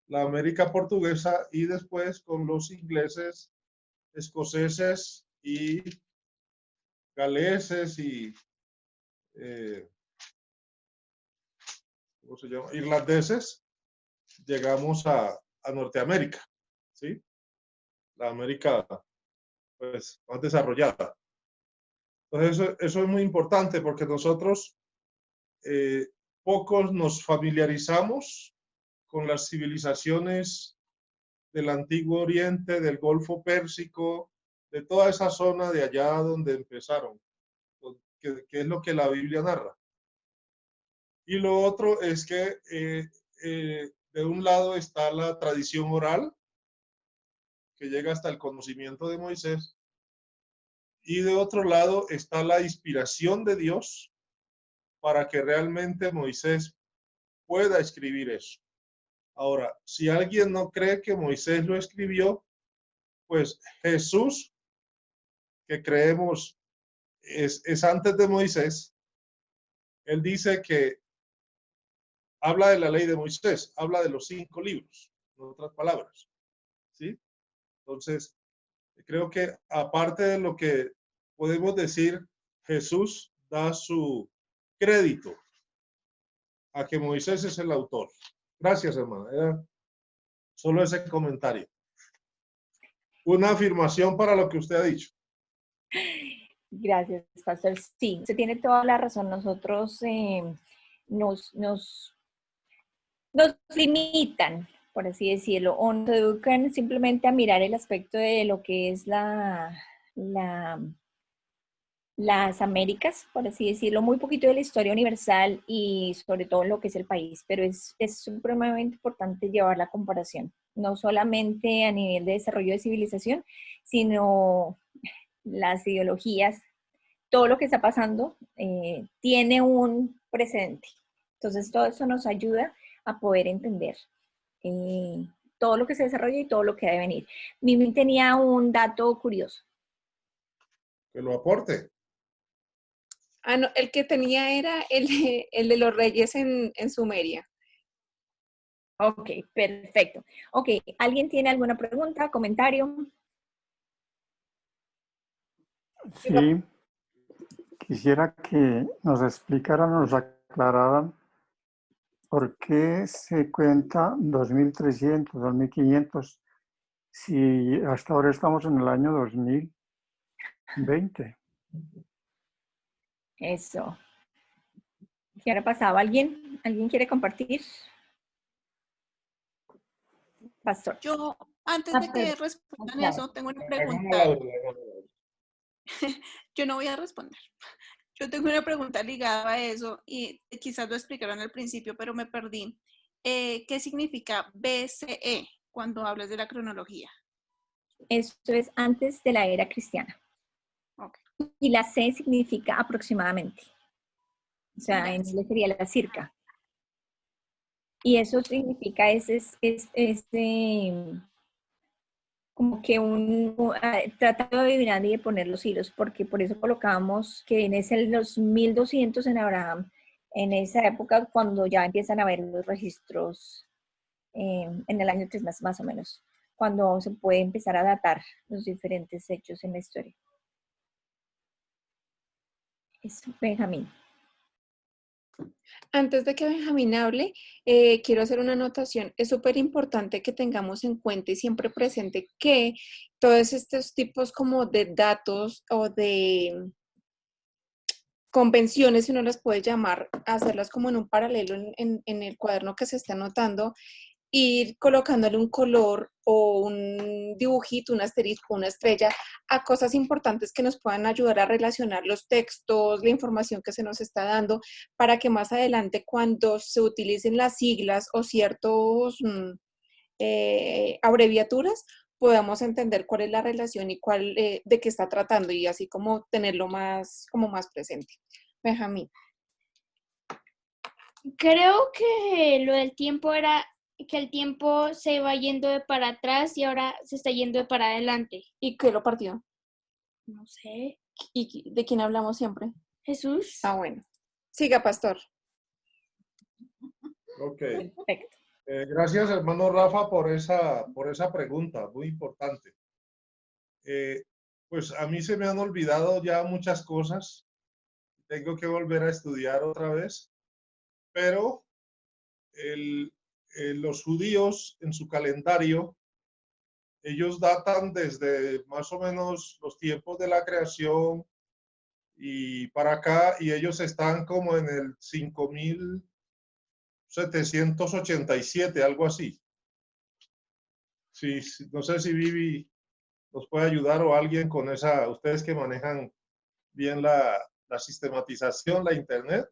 la América Portuguesa y después con los ingleses, escoceses y galeses y ¿cómo se llama? Irlandeses, llegamos a Norteamérica, ¿sí? La América, pues, más desarrollada. Entonces, eso es muy importante porque nosotros pocos nos familiarizamos con las civilizaciones del Antiguo Oriente, del Golfo Pérsico, de toda esa zona de allá donde empezaron, que es lo que la Biblia narra. Y lo otro es que de un lado está la tradición oral, que llega hasta el conocimiento de Moisés, y de otro lado está la inspiración de Dios para que realmente Moisés pueda escribir eso. Ahora, si alguien no cree que Moisés lo escribió, pues Jesús, que creemos es antes de Moisés, él dice que habla de la ley de Moisés, habla de los 5 libros, en otras palabras, ¿sí? Entonces, creo que aparte de lo que podemos decir, Jesús da su crédito a que Moisés es el autor. Gracias, hermana. Era solo ese comentario. Una afirmación para lo que usted ha dicho. Gracias, pastor. Sí, usted tiene toda la razón. Nosotros nos limitan, por así decirlo, o nos educan simplemente a mirar el aspecto de lo que es las Américas, por así decirlo, muy poquito de la historia universal y sobre todo lo que es el país, pero es supremamente importante llevar la comparación, no solamente a nivel de desarrollo de civilización, sino las ideologías, todo lo que está pasando tiene un precedente. Entonces todo eso nos ayuda a poder entender todo lo que se desarrolla y todo lo que debe venir. Mimi tenía un dato curioso. Que lo aporte. Ah, no, el que tenía era el de los reyes en Sumeria. Ok, perfecto. Ok, ¿alguien tiene alguna pregunta, comentario? Sí, quisiera que nos explicaran, nos aclararan por qué se cuenta 2300, 2500, si hasta ahora estamos en el año 2020. Eso. ¿Qué ahora pasaba? ¿Alguien quiere compartir? Pastor. Yo, antes de que respondan claro. eso, tengo una Hagamos pregunta. la duda, hagamos la duda. Yo no voy a responder. Yo tengo una pregunta ligada a eso y quizás lo explicaron al principio, pero me perdí. ¿Qué significa BCE cuando hablas de la cronología? Esto es antes de la era cristiana. Ok. Y la C significa aproximadamente. O sea, en Gracias. inglés sería la circa. Y eso significa como que tratando de adivinar y de poner los hilos, porque por eso colocamos que en los 1200 en Abraham, en esa época cuando ya empiezan a ver los registros, en el año 3 más o menos, cuando se puede empezar a datar los diferentes hechos en la historia. Es Benjamín. Antes de que Benjamín hable, quiero hacer una anotación. Es súper importante que tengamos en cuenta y siempre presente que todos estos tipos como de datos o de convenciones, si uno las puede llamar, hacerlas como en un paralelo en el cuaderno que se está anotando, ir colocándole un color o un dibujito, un asterisco, una estrella a cosas importantes que nos puedan ayudar a relacionar los textos, la información que se nos está dando, para que más adelante cuando se utilicen las siglas o ciertos abreviaturas, podamos entender cuál es la relación y cuál de qué está tratando y así como tenerlo más presente. Benjamín. Creo que lo del tiempo era que el tiempo se va yendo de para atrás y ahora se está yendo de para adelante. ¿Y qué lo partió? No sé. ¿Y de quién hablamos siempre? Jesús. Ah, bueno. Siga, pastor. Ok. Perfecto. Gracias, hermano Rafa, por esa pregunta, muy importante. Pues a mí se me han olvidado ya muchas cosas. Tengo que volver a estudiar otra vez, pero los judíos en su calendario, ellos datan desde más o menos los tiempos de la creación y para acá, y ellos están como en el 5787, algo así. Sí, no sé si Vivi nos puede ayudar o alguien con esa, ustedes que manejan bien la sistematización, la internet,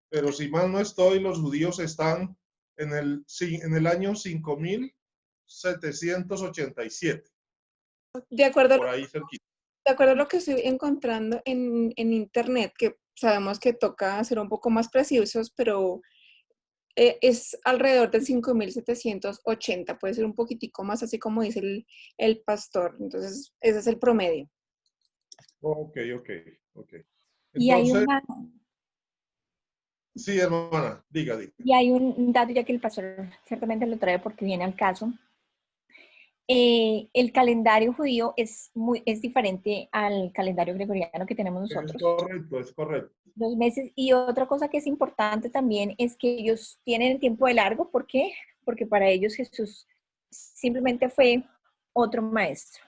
pero si mal no estoy, los judíos están en el año 5787. De acuerdo, Por ahí cerquita. de acuerdo a lo que estoy encontrando en internet, que sabemos que toca ser un poco más precisos, pero es alrededor de 5780, puede ser un poquitico más, así como dice el pastor. Entonces, ese es el promedio. Ok. Y hay Entonces, sí, hermana, diga. Y hay un dato, ya que el pastor ciertamente lo trae porque viene al caso. El calendario judío es diferente al calendario gregoriano que tenemos nosotros. Es correcto. 2 meses. Y otra cosa que es importante también es que ellos tienen el tiempo de largo. ¿Por qué? Porque para ellos Jesús simplemente fue otro maestro.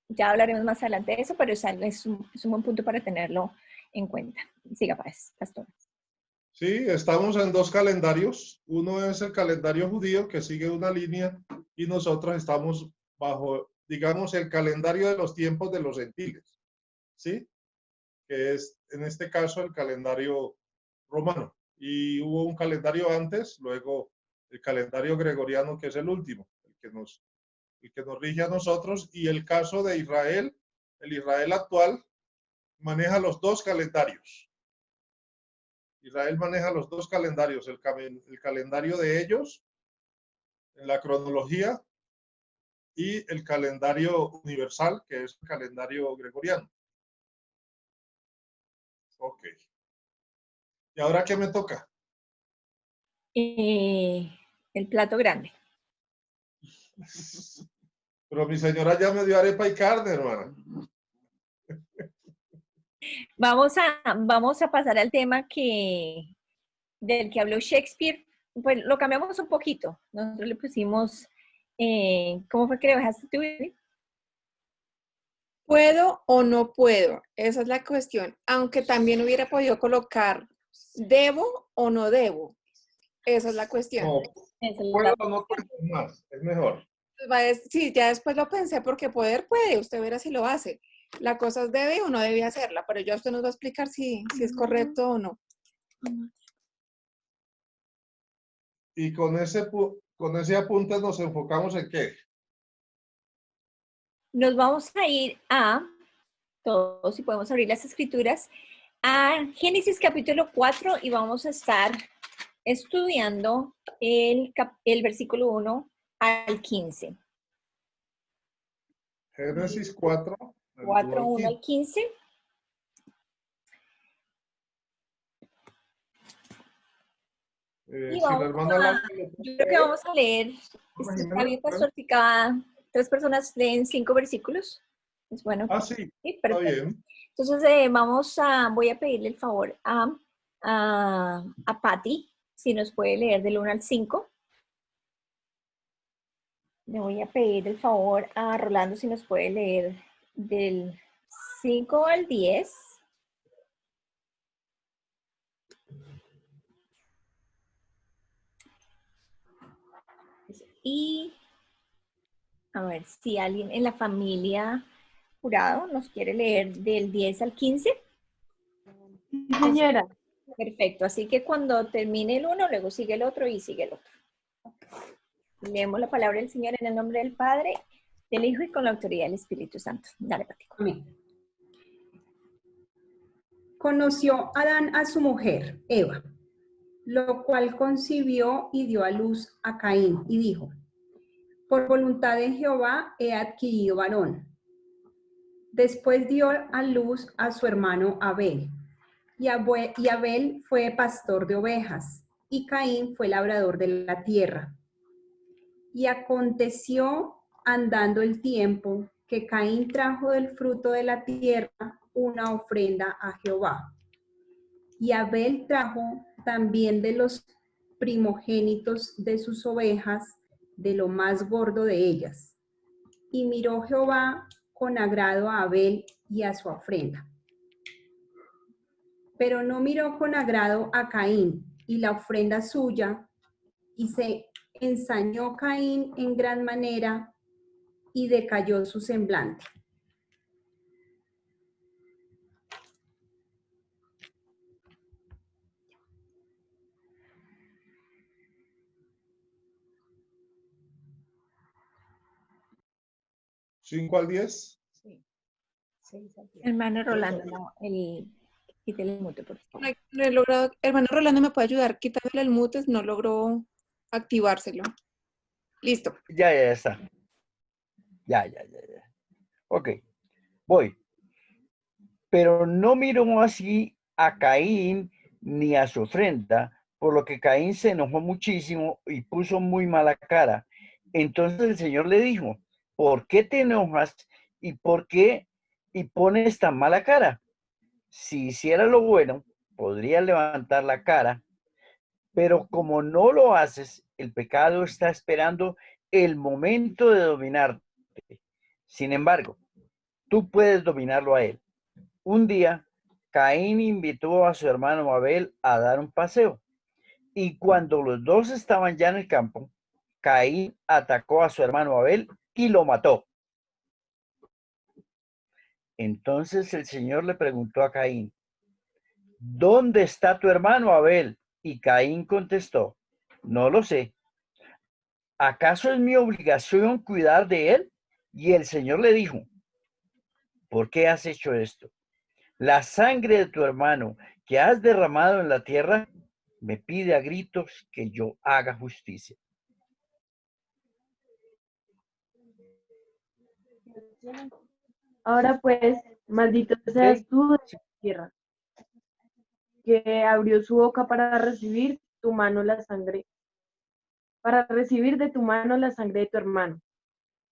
Ya hablaremos más adelante de eso, pero es un buen punto para tenerlo en cuenta. Siga, pastor. Sí, estamos en 2 calendarios. Uno es el calendario judío que sigue una línea y nosotros estamos bajo, digamos, el calendario de los tiempos de los gentiles, ¿sí? Que es, en este caso, el calendario romano. Y hubo un calendario antes, luego el calendario gregoriano, que es el último, el que nos rige a nosotros. Y el caso de Israel, el Israel actual, maneja los 2 calendarios. Israel maneja los 2 calendarios, el calendario de ellos, en la cronología, y el calendario universal, que es el calendario gregoriano. Ok. ¿Y ahora qué me toca? El plato grande. Pero mi señora ya me dio arepa y carne, hermana. Vamos a pasar al tema del que habló Shakespeare. Pues lo cambiamos un poquito. Nosotros le pusimos, ¿cómo fue que le dejaste tú? ¿Puedo o no puedo? Esa es la cuestión. Aunque también hubiera podido colocar ¿debo o no debo? Esa es la cuestión. No, puedo o no puedo más, es mejor. Sí, ya después lo pensé porque poder puede, usted verá si lo hace. La cosa es debe o no debe hacerla, pero ya usted nos va a explicar si es correcto o no. Y con ese apunte nos enfocamos en qué. Nos vamos a ir a, todos, si podemos abrir las escrituras, a Génesis capítulo 4 y vamos a estar estudiando el versículo 1 al 15. Génesis 4, 4, 1 al 15. Y si vamos la hermana Laura lo yo puede creo que leer, vamos a leer, está bien, pastor, si cada 3 personas leen 5 versículos. Es bueno. Ah, sí, Sí, está perfecto. bien. Entonces, voy a pedirle el favor a Patty, si nos puede leer del 1 al 5. Le voy a pedir el favor a Rolando, si nos puede leer del 5 al 10. Y a ver si alguien en la familia Jurado nos quiere leer del 10 al 15. Sí, señora. Perfecto, así que cuando termine el uno, luego sigue el otro y sigue el otro. Leemos la palabra del Señor en el nombre del Padre, del Hijo y con la autoridad del Espíritu Santo. Dale, Pati. Amén. Conoció Adán a su mujer, Eva, lo cual concibió y dio a luz a Caín y dijo, por voluntad de Jehová he adquirido varón. Después dio a luz a su hermano Abel, y Abel fue pastor de ovejas, y Caín fue labrador de la tierra. Y aconteció, andando el tiempo, que Caín trajo del fruto de la tierra una ofrenda a Jehová. Y Abel trajo también de los primogénitos de sus ovejas, de lo más gordo de ellas. Y miró Jehová con agrado a Abel y a su ofrenda. Pero no miró con agrado a Caín y la ofrenda suya, y se ensañó Caín en gran manera y decayó su semblante. ¿5 al 10? Sí. 6 al 10. Hermano Rolando, no, quítale el mute, por favor. No he logrado, hermano Rolando, ¿me puede ayudar quitándole el mute? No logró activárselo. Listo. Ya está. Ya. Ok, voy. Pero no miró así a Caín ni a su ofrenda, por lo que Caín se enojó muchísimo y puso muy mala cara. Entonces el Señor le dijo, ¿por qué te enojas y por qué pones tan mala cara? Si hiciera lo bueno, podría levantar la cara, pero como no lo haces, el pecado está esperando el momento de dominarte. Sin embargo, tú puedes dominarlo a él. Un día, Caín invitó a su hermano Abel a dar un paseo. Y cuando los dos estaban ya en el campo, Caín atacó a su hermano Abel y lo mató. Entonces el Señor le preguntó a Caín, ¿dónde está tu hermano Abel? Y Caín contestó, no lo sé. ¿Acaso es mi obligación cuidar de él? Y el Señor le dijo, ¿por qué has hecho esto? La sangre de tu hermano que has derramado en la tierra me pide a gritos que yo haga justicia. Ahora pues, maldito seas tú de la tierra, que abrió su boca para recibir tu mano la sangre, para recibir de tu mano la sangre de tu hermano.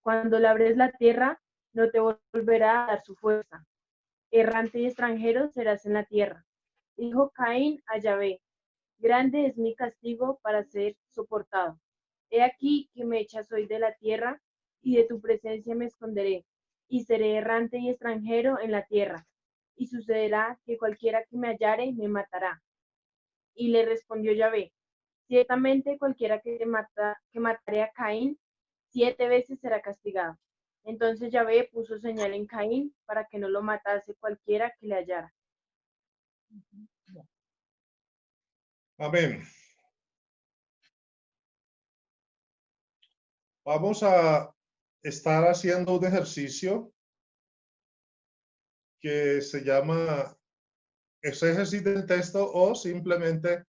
Cuando labres la tierra, no te volverá a dar su fuerza, errante y extranjero serás en la tierra. Dijo Caín a Yahvé, grande es mi castigo para ser soportado. He aquí que me echas hoy de la tierra, y de tu presencia me esconderé, y seré errante y extranjero en la tierra. Y sucederá que cualquiera que me hallare me matará. Y le respondió Yahvé, ciertamente cualquiera que matare a Caín, 7 veces será castigado. Entonces Yahvé puso señal en Caín para que no lo matase cualquiera que le hallara. Amén. Vamos a estar haciendo un ejercicio que se llama exégesis del texto o simplemente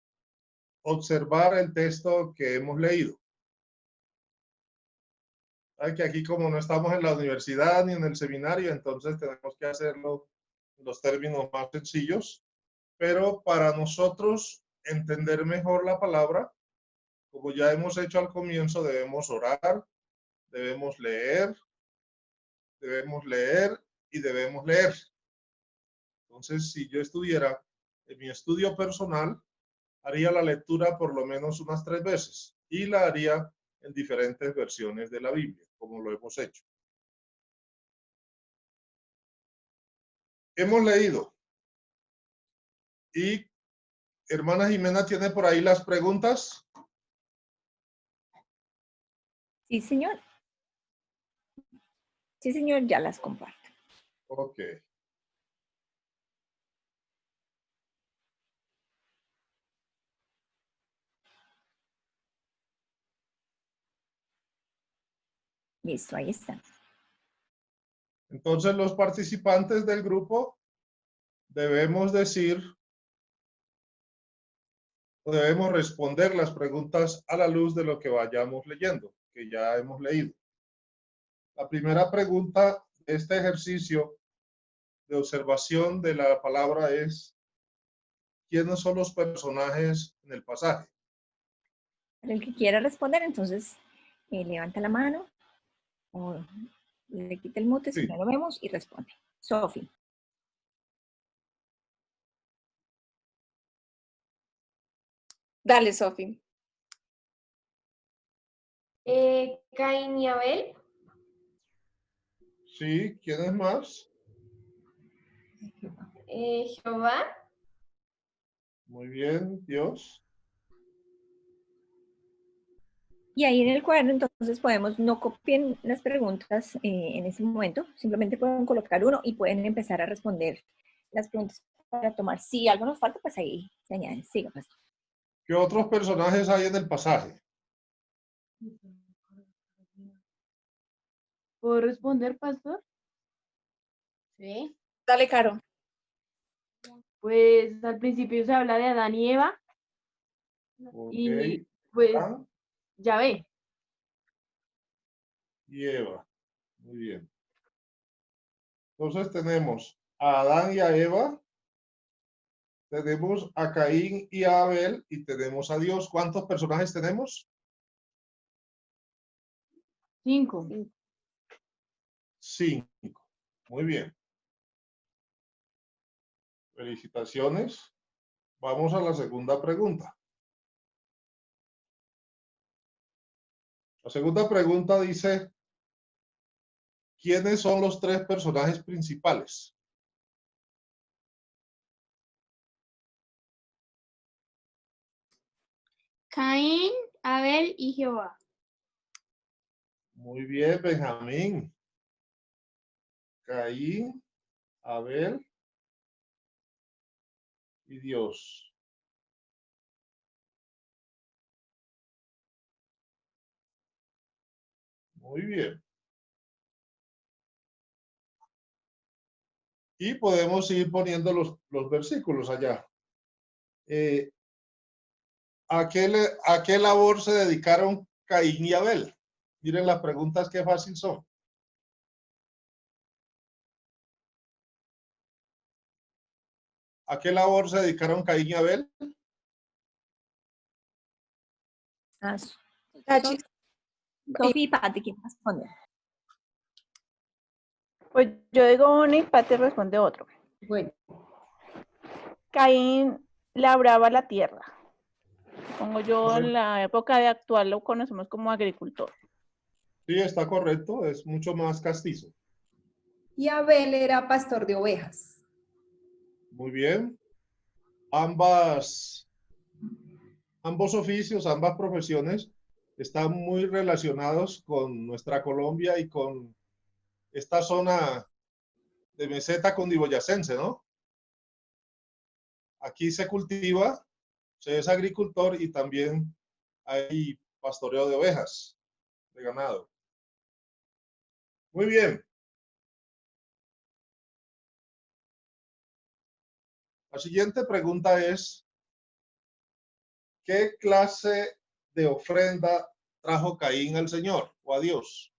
observar el texto que hemos leído. Hay que aquí como no estamos en la universidad ni en el seminario, entonces tenemos que hacerlo en los términos más sencillos, pero para nosotros entender mejor la palabra, como ya hemos hecho al comienzo, debemos orar, debemos leer y debemos leer. Entonces, si yo estuviera en mi estudio personal, haría la lectura por lo menos unas 3 veces y la haría en diferentes versiones de la Biblia, como lo hemos hecho. Hemos leído. Y hermana Jimena, ¿tiene por ahí las preguntas? Sí, señor. Sí, señor, ya las comparto. Ok. Listo, ahí están. Entonces, los participantes del grupo debemos decir o debemos responder las preguntas a la luz de lo que vayamos leyendo, que ya hemos leído. La primera pregunta de este ejercicio de observación de la palabra es: ¿quiénes son los personajes en el pasaje? El que quiera responder, entonces levanta la mano o le quita el mute si no lo vemos y responde. Sofi. Dale, Sofi. Caín y Abel. Sí, ¿quién es más? Jehová. Muy bien, Dios. Y ahí en el cuaderno entonces podemos, no copien las preguntas en ese momento, simplemente pueden colocar uno y pueden empezar a responder las preguntas para tomar. Si algo nos falta, pues ahí se añaden. Siga, pastor. ¿Qué otros personajes hay en el pasaje? ¿Puedo responder, pastor? Sí. Dale, Caro. Pues al principio se habla de Adán y Eva. Okay. Y pues Adán Yahvé. y Eva. Muy bien. Entonces tenemos a Adán y a Eva, tenemos a Caín y a Abel y tenemos a Dios. ¿Cuántos personajes tenemos? 5. 5. Muy bien. Felicitaciones. Vamos a la segunda pregunta. La segunda pregunta dice: ¿quiénes son los 3 personajes principales? Caín, Abel y Jehová. Muy bien, Benjamín. Caín, Abel y Dios. Muy bien. Y podemos ir poniendo los versículos allá. ¿A qué labor se dedicaron Caín y Abel? Miren las preguntas, qué fácil son. ¿A qué labor se dedicaron Caín y Abel? Sofi y Pati, ¿quién responde? Pues yo digo uno y Pati responde otro. Bueno, Caín labraba la tierra. Pongo yo Correcto. en la época de actual lo conocemos como agricultor. Sí, está correcto, es mucho más castizo. y Abel era pastor de ovejas. Muy bien. Ambos oficios, ambas profesiones están muy relacionados con nuestra Colombia y con esta zona de meseta cundiboyacense, ¿no? Aquí se cultiva, se es agricultor y también hay pastoreo de ovejas, de ganado. Muy bien. La siguiente pregunta es, ¿qué clase de ofrenda trajo Caín al Señor o a Dios?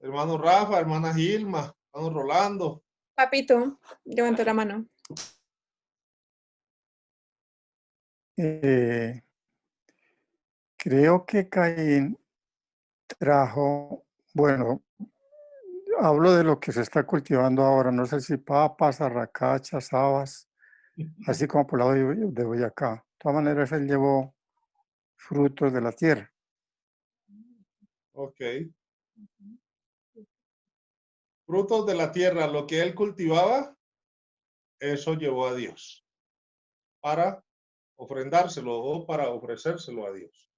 Hermano Rafa, hermana Gilma, hermano Rolando. Papito, levantó la mano. Creo que Caín trajo, bueno, hablo de lo que se está cultivando ahora, no sé si papas, arracachas, habas, así como por el lado de Boyacá. De todas maneras, él llevó frutos de la tierra. Ok. Frutos de la tierra, lo que él cultivaba, eso llevó a Dios para ofrendárselo o para ofrecérselo a Dios.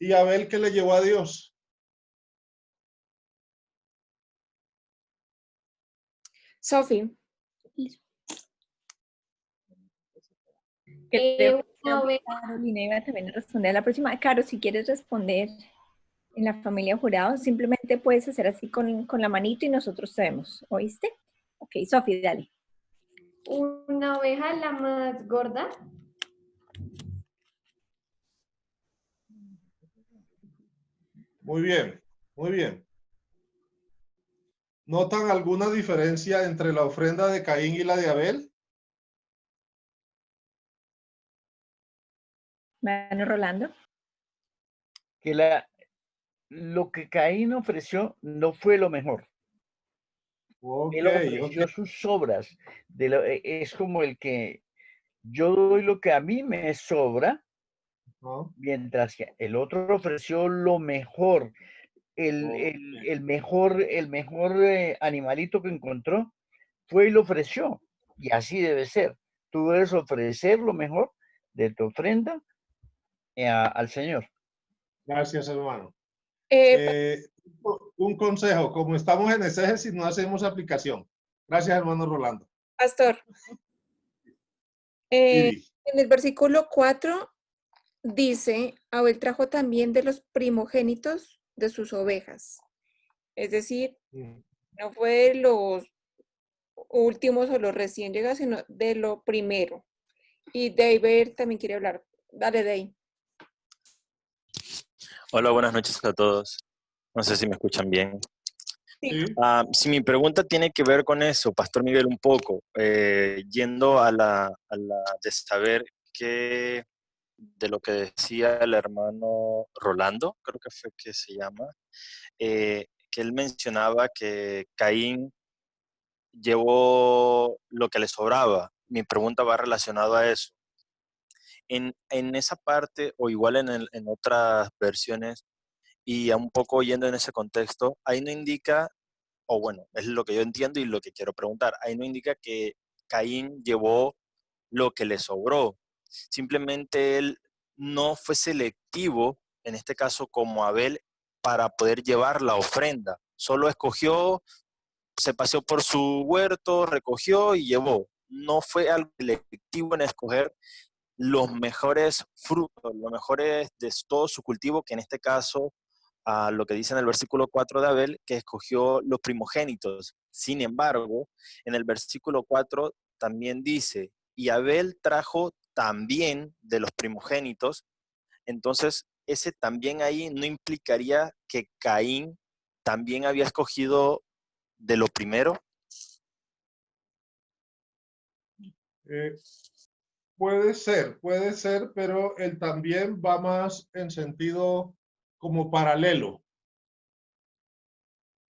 ¿Y Abel qué le llevó a Dios? Sofi, Creo Una que oveja. Carolina iba también a responder a la próxima. Caro, si quieres responder en la familia jurado, simplemente puedes hacer así con la manito y nosotros sabemos. ¿Oíste? Ok, Sofi, dale. Una oveja, la más gorda. Muy bien, muy bien. ¿Notan alguna diferencia entre la ofrenda de Caín y la de Abel? Mano Rolando. Que lo que Caín ofreció no fue lo mejor. Ok, Él ofreció ok. sus obras. Es como el que yo doy lo que a mí me sobra, ¿No? mientras que el otro ofreció lo mejor, el mejor animalito que encontró, fue y lo ofreció. Y así debe ser. Tú debes ofrecer lo mejor de tu ofrenda al Señor. Gracias, hermano. eh, Un consejo, como estamos en exégesis, no hacemos aplicación. Gracias, hermano Rolando. pastor, Iri. en el versículo 4 dice, Abel trajo también de los primogénitos de sus ovejas. Es decir, no fue de los últimos o los recién llegados, sino de lo primero. Y David también quiere hablar. Dale, Dave. Hola, buenas noches a todos. No sé si me escuchan bien. Sí. Si mi pregunta tiene que ver con eso, Pastor Miguel, un poco, yendo a la de saber qué de lo que decía el hermano Rolando, creo que fue que se llama, que él mencionaba que Caín llevó lo que le sobraba. Mi pregunta va relacionada a eso. En esa parte, o igual en otras versiones, y un poco yendo en ese contexto, ahí no indica, o bueno, es lo que yo entiendo y lo que quiero preguntar, ahí no indica que Caín llevó lo que le sobró. Simplemente él no fue selectivo, en este caso como Abel, para poder llevar la ofrenda. Solo escogió, se paseó por su huerto, recogió y llevó. No fue algo selectivo en escoger los mejores frutos, los mejores de todo su cultivo, que en este caso, a lo que dice en el versículo 4 de Abel, que escogió los primogénitos. Sin embargo, en el versículo 4 también dice, y Abel trajo también de los primogénitos. Entonces, ese también ahí no implicaría que Caín también había escogido de lo primero. puede ser, pero él también va más en sentido como paralelo.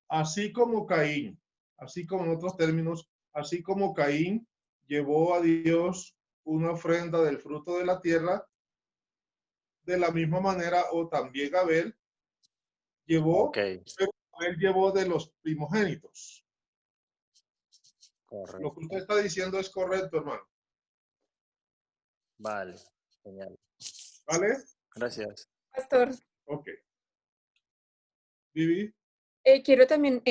Así como Caín, así como en otros términos, así como Caín llevó a Dios una ofrenda del fruto de la tierra, de la misma manera, o también Abel llevó, Ok, pero Abel llevó de los primogénitos. Lo correcto. que usted está diciendo es correcto, hermano. Vale, genial. ¿Vale? Gracias. Pastor, Ok. Vivi. quiero también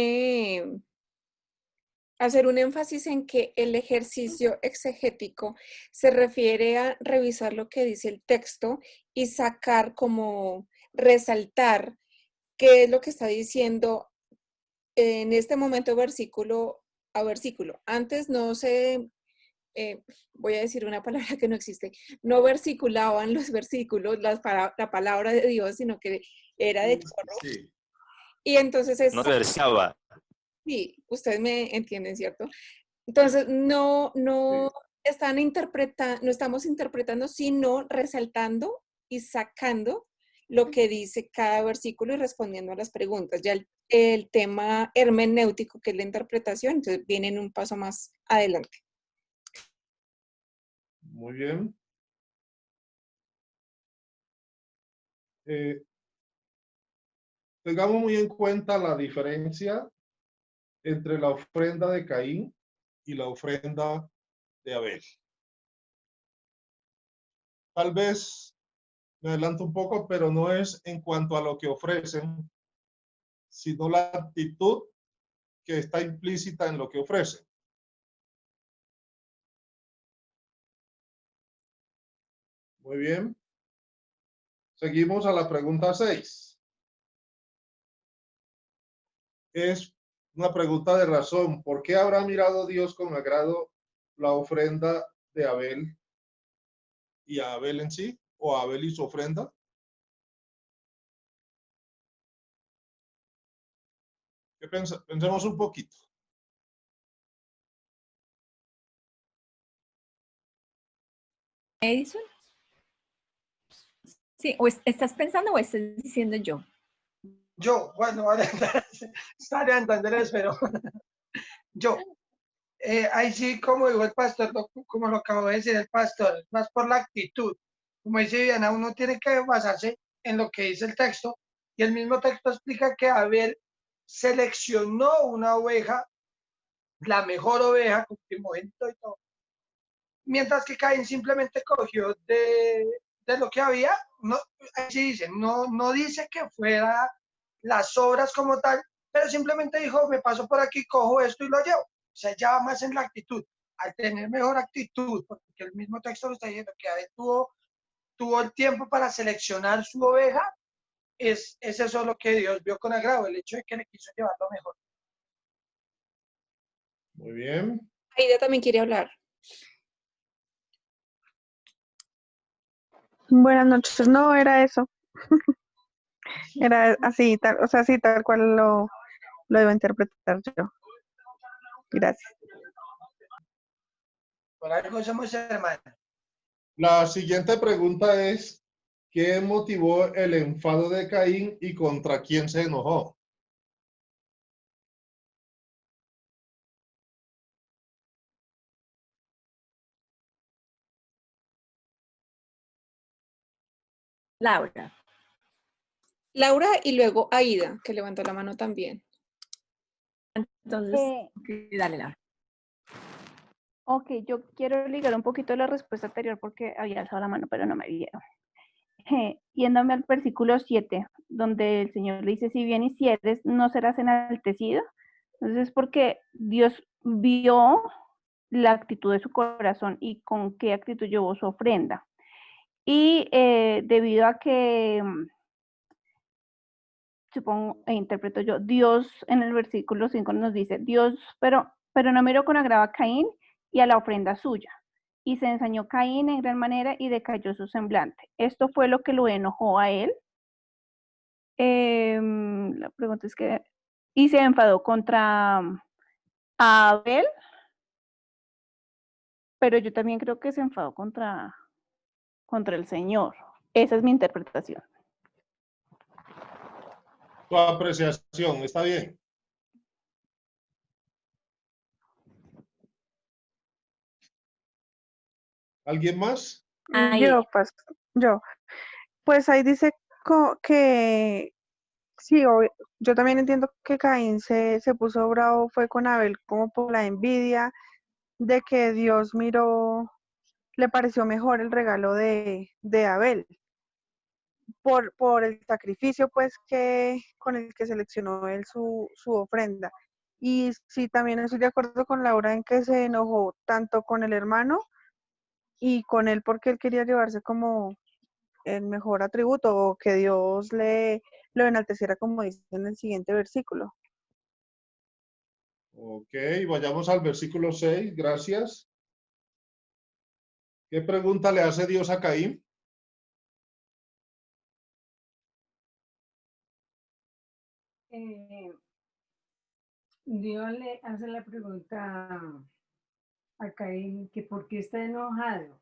hacer un énfasis en que el ejercicio exegético se refiere a revisar lo que dice el texto y sacar como resaltar qué es lo que está diciendo en este momento versículo a versículo. Antes no se, voy a decir una palabra que no existe, no versiculaban los versículos, la palabra de Dios, sino que era de chorro. Sí. Y entonces es... No versaba. Sí, ustedes me entienden, ¿cierto? Entonces, no estamos interpretando, sino resaltando y sacando lo que dice cada versículo y respondiendo a las preguntas. Ya el tema hermenéutico, que es la interpretación, entonces viene en un paso más adelante. Muy bien. Tengamos muy en cuenta la diferencia entre la ofrenda de Caín y la ofrenda de Abel. Tal vez me adelanto un poco, pero no es en cuanto a lo que ofrecen, sino la actitud que está implícita en lo que ofrecen. Muy bien. Seguimos a la pregunta 6. Es una pregunta de razón. ¿Por qué habrá mirado Dios con agrado la ofrenda de Abel y a Abel en sí, o a Abel y su ofrenda? Pensemos un poquito. Edison. Sí, o estás pensando o estás diciendo yo. Yo, bueno, estaré a entender, pero yo, ahí sí, como dijo el pastor, como lo acabó de decir el pastor, más por la actitud. Como dice Viviana, uno tiene que basarse en lo que dice el texto, y el mismo texto explica que Abel seleccionó una oveja, la mejor oveja, con primogénito y todo, mientras que Caín simplemente cogió de lo que había. No, así dice, no dice que fuera las obras como tal, pero simplemente dijo, me paso por aquí, cojo esto y lo llevo. O sea, ya va más en la actitud. Al tener mejor actitud, porque el mismo texto lo está diciendo, que Abel tuvo el tiempo para seleccionar su oveja, es eso lo que Dios vio con agrado, el hecho de que le quiso llevar lo mejor. Muy bien. Aida también quiere hablar. Buenas noches, no era eso. Era así, tal, o sea, sí, tal cual lo debo interpretar yo. Gracias. Por algo somos hermanos. La siguiente pregunta es, ¿qué motivó el enfado de Caín y contra quién se enojó? Laura. Laura y luego Aida, que levantó la mano también. Entonces, dale, Laura. Ok, yo quiero ligar un poquito la respuesta anterior porque había alzado la mano, pero no me vieron. Yéndome al versículo 7, donde el Señor le dice, si bien hicieres, no serás enaltecido. Entonces es porque Dios vio la actitud de su corazón y con qué actitud llevó su ofrenda. Y debido a que, supongo, interpreto yo, Dios en el versículo 5 nos dice, Dios, pero no miró con agrado a Caín y a la ofrenda suya. Y se ensañó Caín en gran manera y decayó su semblante. Esto fue lo que lo enojó a él. La pregunta es que, y se enfadó contra Abel. pero yo también creo que se enfadó contra el Señor. Esa es mi interpretación. Tu apreciación, está bien. ¿Alguien más? Yo. Pues ahí dice que sí, yo también entiendo que Caín se puso bravo, fue con Abel como por la envidia de que Dios miró, le pareció mejor el regalo de Abel por el sacrificio pues que con el que seleccionó él su ofrenda. Y sí, también estoy de acuerdo con Laura en que se enojó tanto con el hermano y con él porque él quería llevarse como el mejor atributo o que Dios lo enalteciera como dice en el siguiente versículo. Ok, vayamos al versículo 6, gracias. ¿Qué pregunta le hace Dios a Caín? Dios le hace la pregunta a Caín que por qué está enojado,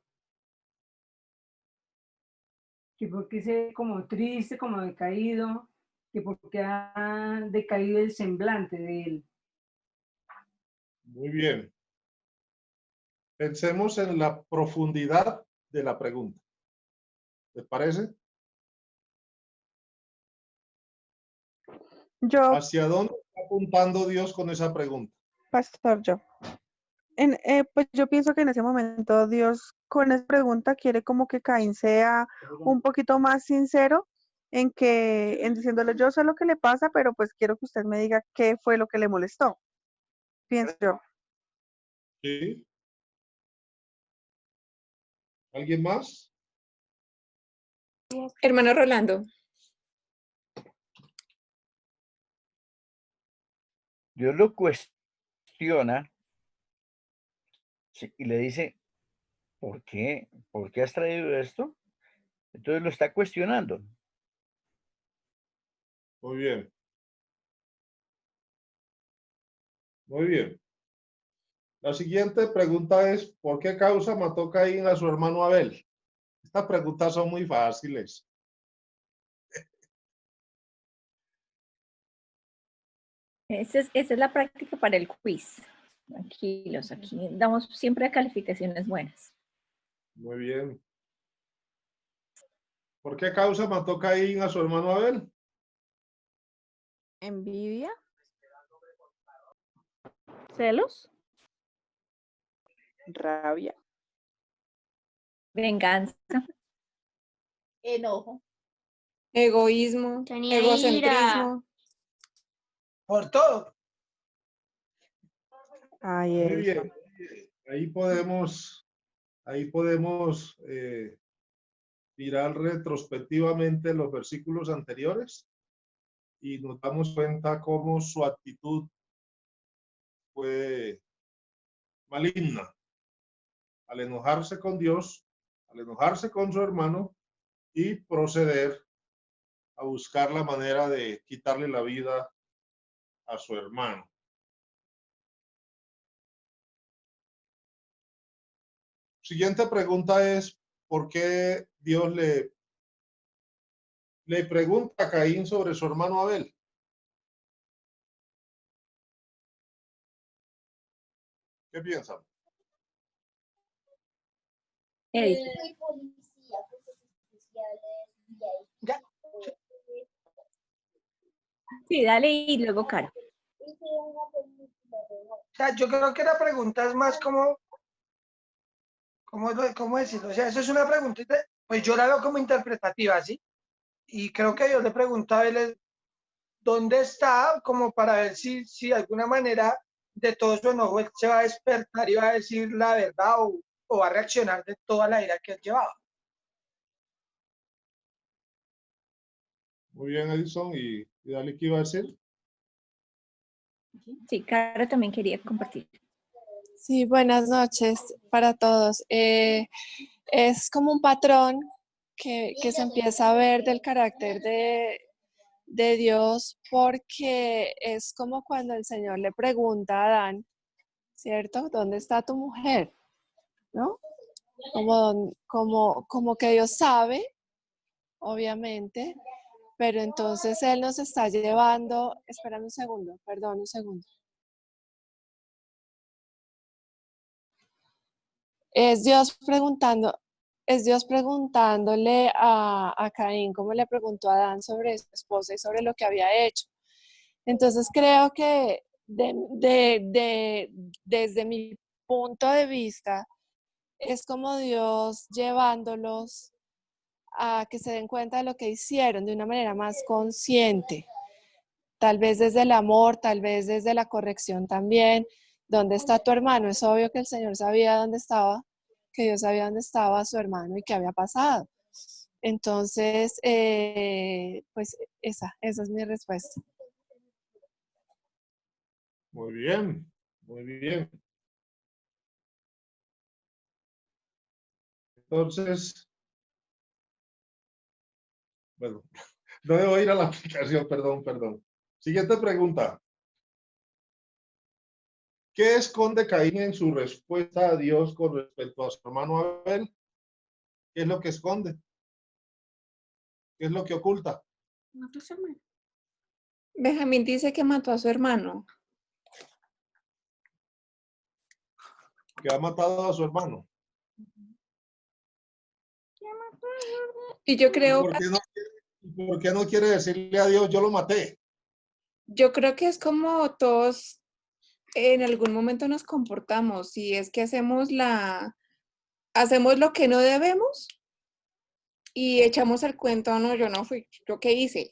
que por qué se ve como triste, como decaído, que por qué ha decaído el semblante de él. Muy bien. Pensemos en la profundidad de la pregunta. ¿Les parece? ¿Hacia dónde está apuntando Dios con esa pregunta? Pastor, pues yo pienso que en ese momento Dios con esa pregunta quiere como que Caín sea un poquito más sincero en diciéndole yo sé lo que le pasa, pero pues quiero que usted me diga qué fue lo que le molestó. Pienso yo. Sí. ¿Alguien más? Hermano Rolando. Dios lo cuestiona y le dice, ¿por qué? ¿Por qué has traído esto? Entonces lo está cuestionando. Muy bien. Muy bien. La siguiente pregunta es, ¿por qué causa mató Caín a su hermano Abel? Estas preguntas son muy fáciles. Esa es la práctica para el quiz. Tranquilos, aquí damos siempre calificaciones buenas. Muy bien. ¿Por qué causa mató Caín a su hermano Abel? Envidia. ¿Celos? Rabia. Venganza. Enojo. Egoísmo. Tenía Egocentrismo. Por todo. Muy bien. Ahí podemos mirar retrospectivamente los versículos anteriores y nos damos cuenta cómo su actitud fue maligna al enojarse con Dios, al enojarse con su hermano y proceder a buscar la manera de quitarle la vida a su hermano. Siguiente pregunta es, ¿por qué Dios le pregunta a Caín sobre su hermano Abel? ¿Qué piensan? Sí, dale y luego Caro. O sea, yo creo que la pregunta es más como, ¿cómo decirlo? O sea, eso es una preguntita, pues yo la veo como interpretativa, ¿sí? Y creo que Dios le pregunta a él dónde está, como para ver si de alguna manera de todo su enojo él se va a despertar y va a decir la verdad o va a reaccionar de toda la ira que él llevaba. Muy bien, Edison. ¿Y dale qué iba a decir? Sí, Caro también quería compartir. Sí, buenas noches para todos. Es como un patrón que se empieza a ver del carácter de Dios, porque es como cuando el Señor le pregunta a Adán, ¿cierto? ¿Dónde está tu mujer? ¿no? Como que Dios sabe, obviamente, pero entonces Él nos está llevando, espérame un segundo, perdón, un segundo. Es Dios preguntándole a Caín, como le preguntó a Adán sobre su esposa y sobre lo que había hecho. Entonces creo que desde mi punto de vista, es como Dios llevándolos a que se den cuenta de lo que hicieron de una manera más consciente. Tal vez desde el amor, tal vez desde la corrección también. ¿Dónde está tu hermano? Es obvio que el Señor sabía dónde estaba, que Dios sabía dónde estaba su hermano y qué había pasado. Entonces, pues esa es mi respuesta. Muy bien, muy bien. Entonces, bueno, no debo ir a la aplicación, perdón. Siguiente pregunta. ¿Qué esconde Caín en su respuesta a Dios con respecto a su hermano Abel? ¿Qué es lo que esconde? ¿Qué es lo que oculta? Mató a su hermano. Benjamín dice que mató a su hermano. Que ha matado a su hermano. Y yo creo, ¿Por qué no quiere decirle a Dios, yo lo maté? yo creo que es como todos en algún momento nos comportamos. Si es que hacemos lo que no debemos y echamos el cuento, no, yo no fui, yo qué hice,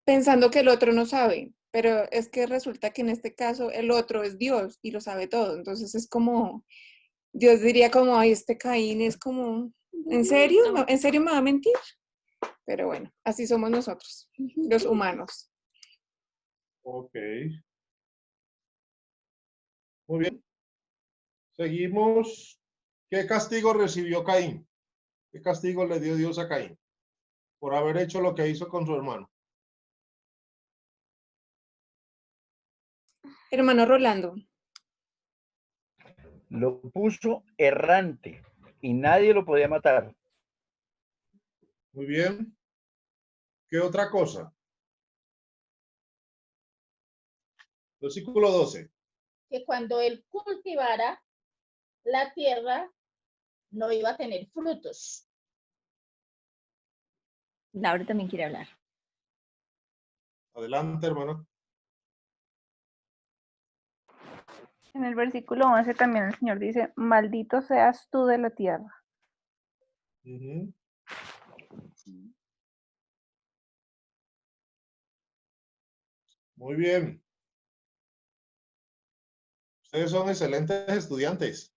pensando que el otro no sabe, pero es que resulta que en este caso el otro es Dios y lo sabe todo. Entonces es como, Dios diría como, ay, este Caín es como, ¿en serio? ¿En serio me va a mentir? Pero bueno, así somos nosotros, los humanos. Ok. Muy bien. Seguimos. ¿Qué castigo recibió Caín? ¿Qué castigo le dio Dios a Caín? Por haber hecho lo que hizo con su hermano. Hermano Rolando. Lo puso errante y nadie lo podía matar. Muy bien. ¿Qué otra cosa? Versículo 12. Que cuando él cultivara la tierra, no iba a tener frutos. Laura también quiere hablar. Adelante, hermano. En el versículo 11 también el Señor dice, maldito seas tú de la tierra. Muy bien. Ustedes son excelentes estudiantes.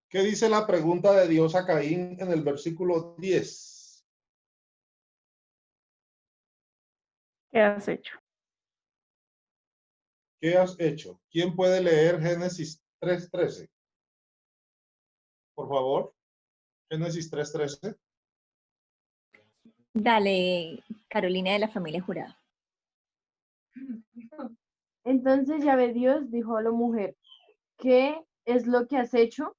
¿Qué dice la pregunta de Dios a Caín en el versículo 10? ¿Qué has hecho? ¿Qué has hecho? ¿Quién puede leer Génesis 3:13? Por favor. Génesis 3:13. Dale, Carolina de la familia Jurado. Entonces Yahvé Dios dijo a la mujer, ¿qué es lo que has hecho?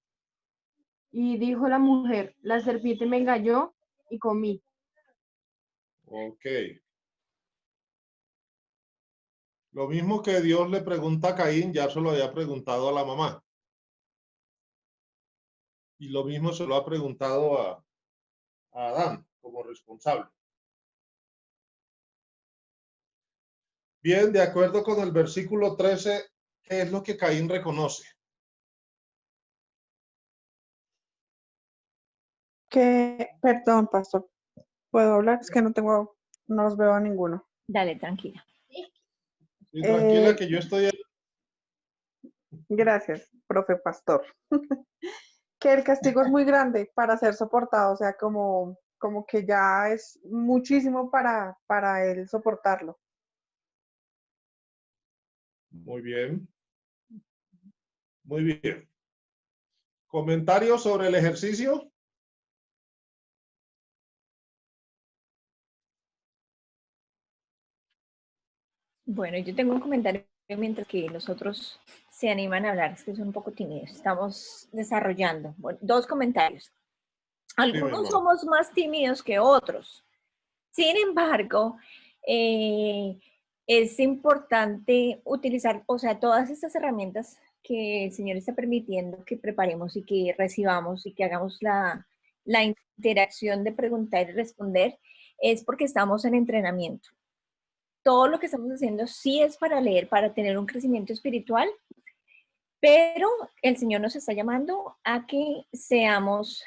Y dijo la mujer, la serpiente me engañó y comí. Ok. Lo mismo que Dios le pregunta a Caín, ya se lo había preguntado a la mamá. Y lo mismo se lo ha preguntado a Adán como responsable. Bien, de acuerdo con el versículo 13, ¿qué es lo que Caín reconoce? Perdón, pastor, ¿puedo hablar? Es que no los veo a ninguno. Dale, tranquila. Sí, tranquila que yo estoy... Gracias, profe pastor. Que el castigo es muy grande para ser soportado, o sea, como que ya es muchísimo para él soportarlo. Muy bien. Muy bien. ¿Comentarios sobre el ejercicio? Bueno, yo tengo un comentario mientras que los otros se animan a hablar, es que son un poco tímidos. Estamos desarrollando. Bueno, 2 comentarios. Algunos somos más tímidos que otros. Sin embargo, es importante utilizar, o sea, todas estas herramientas que el Señor está permitiendo que preparemos y que recibamos y que hagamos la interacción de preguntar y responder, es porque estamos en entrenamiento. Todo lo que estamos haciendo sí es para leer, para tener un crecimiento espiritual, pero el Señor nos está llamando a que seamos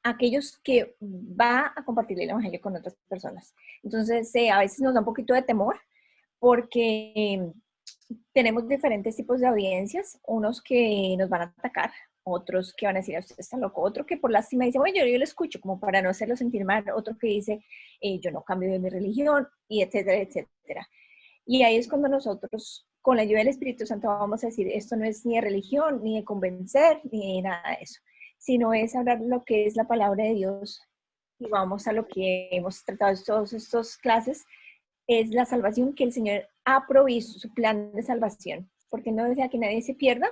aquellos que va a compartir el Evangelio con otras personas. Entonces, a veces nos da un poquito de temor porque tenemos diferentes tipos de audiencias, unos que nos van a atacar, otros que van a decir, usted está loco, otro que por lástima dice, bueno, yo lo escucho, como para no hacerlo sentir mal, otro que dice, yo no cambio de mi religión, y etcétera, etcétera. Y ahí es cuando nosotros, con la ayuda del Espíritu Santo, vamos a decir, esto no es ni de religión, ni de convencer, ni de nada de eso, sino es hablar lo que es la palabra de Dios. Y vamos a lo que hemos tratado en todas estas clases, es la salvación que el Señor ha provisto, su plan de salvación, porque no desea que nadie se pierda,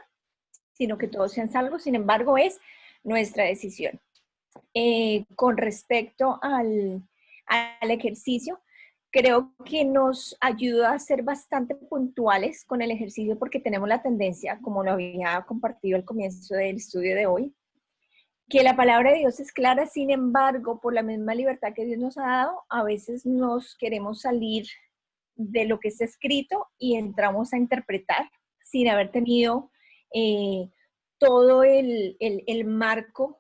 sino que todos sean salvos. Sin embargo, es nuestra decisión. Con respecto al ejercicio, creo que nos ayuda a ser bastante puntuales con el ejercicio porque tenemos la tendencia, como lo había compartido al comienzo del estudio de hoy, que la palabra de Dios es clara. Sin embargo, por la misma libertad que Dios nos ha dado, a veces nos queremos salir de lo que está escrito y entramos a interpretar sin haber tenido todo el marco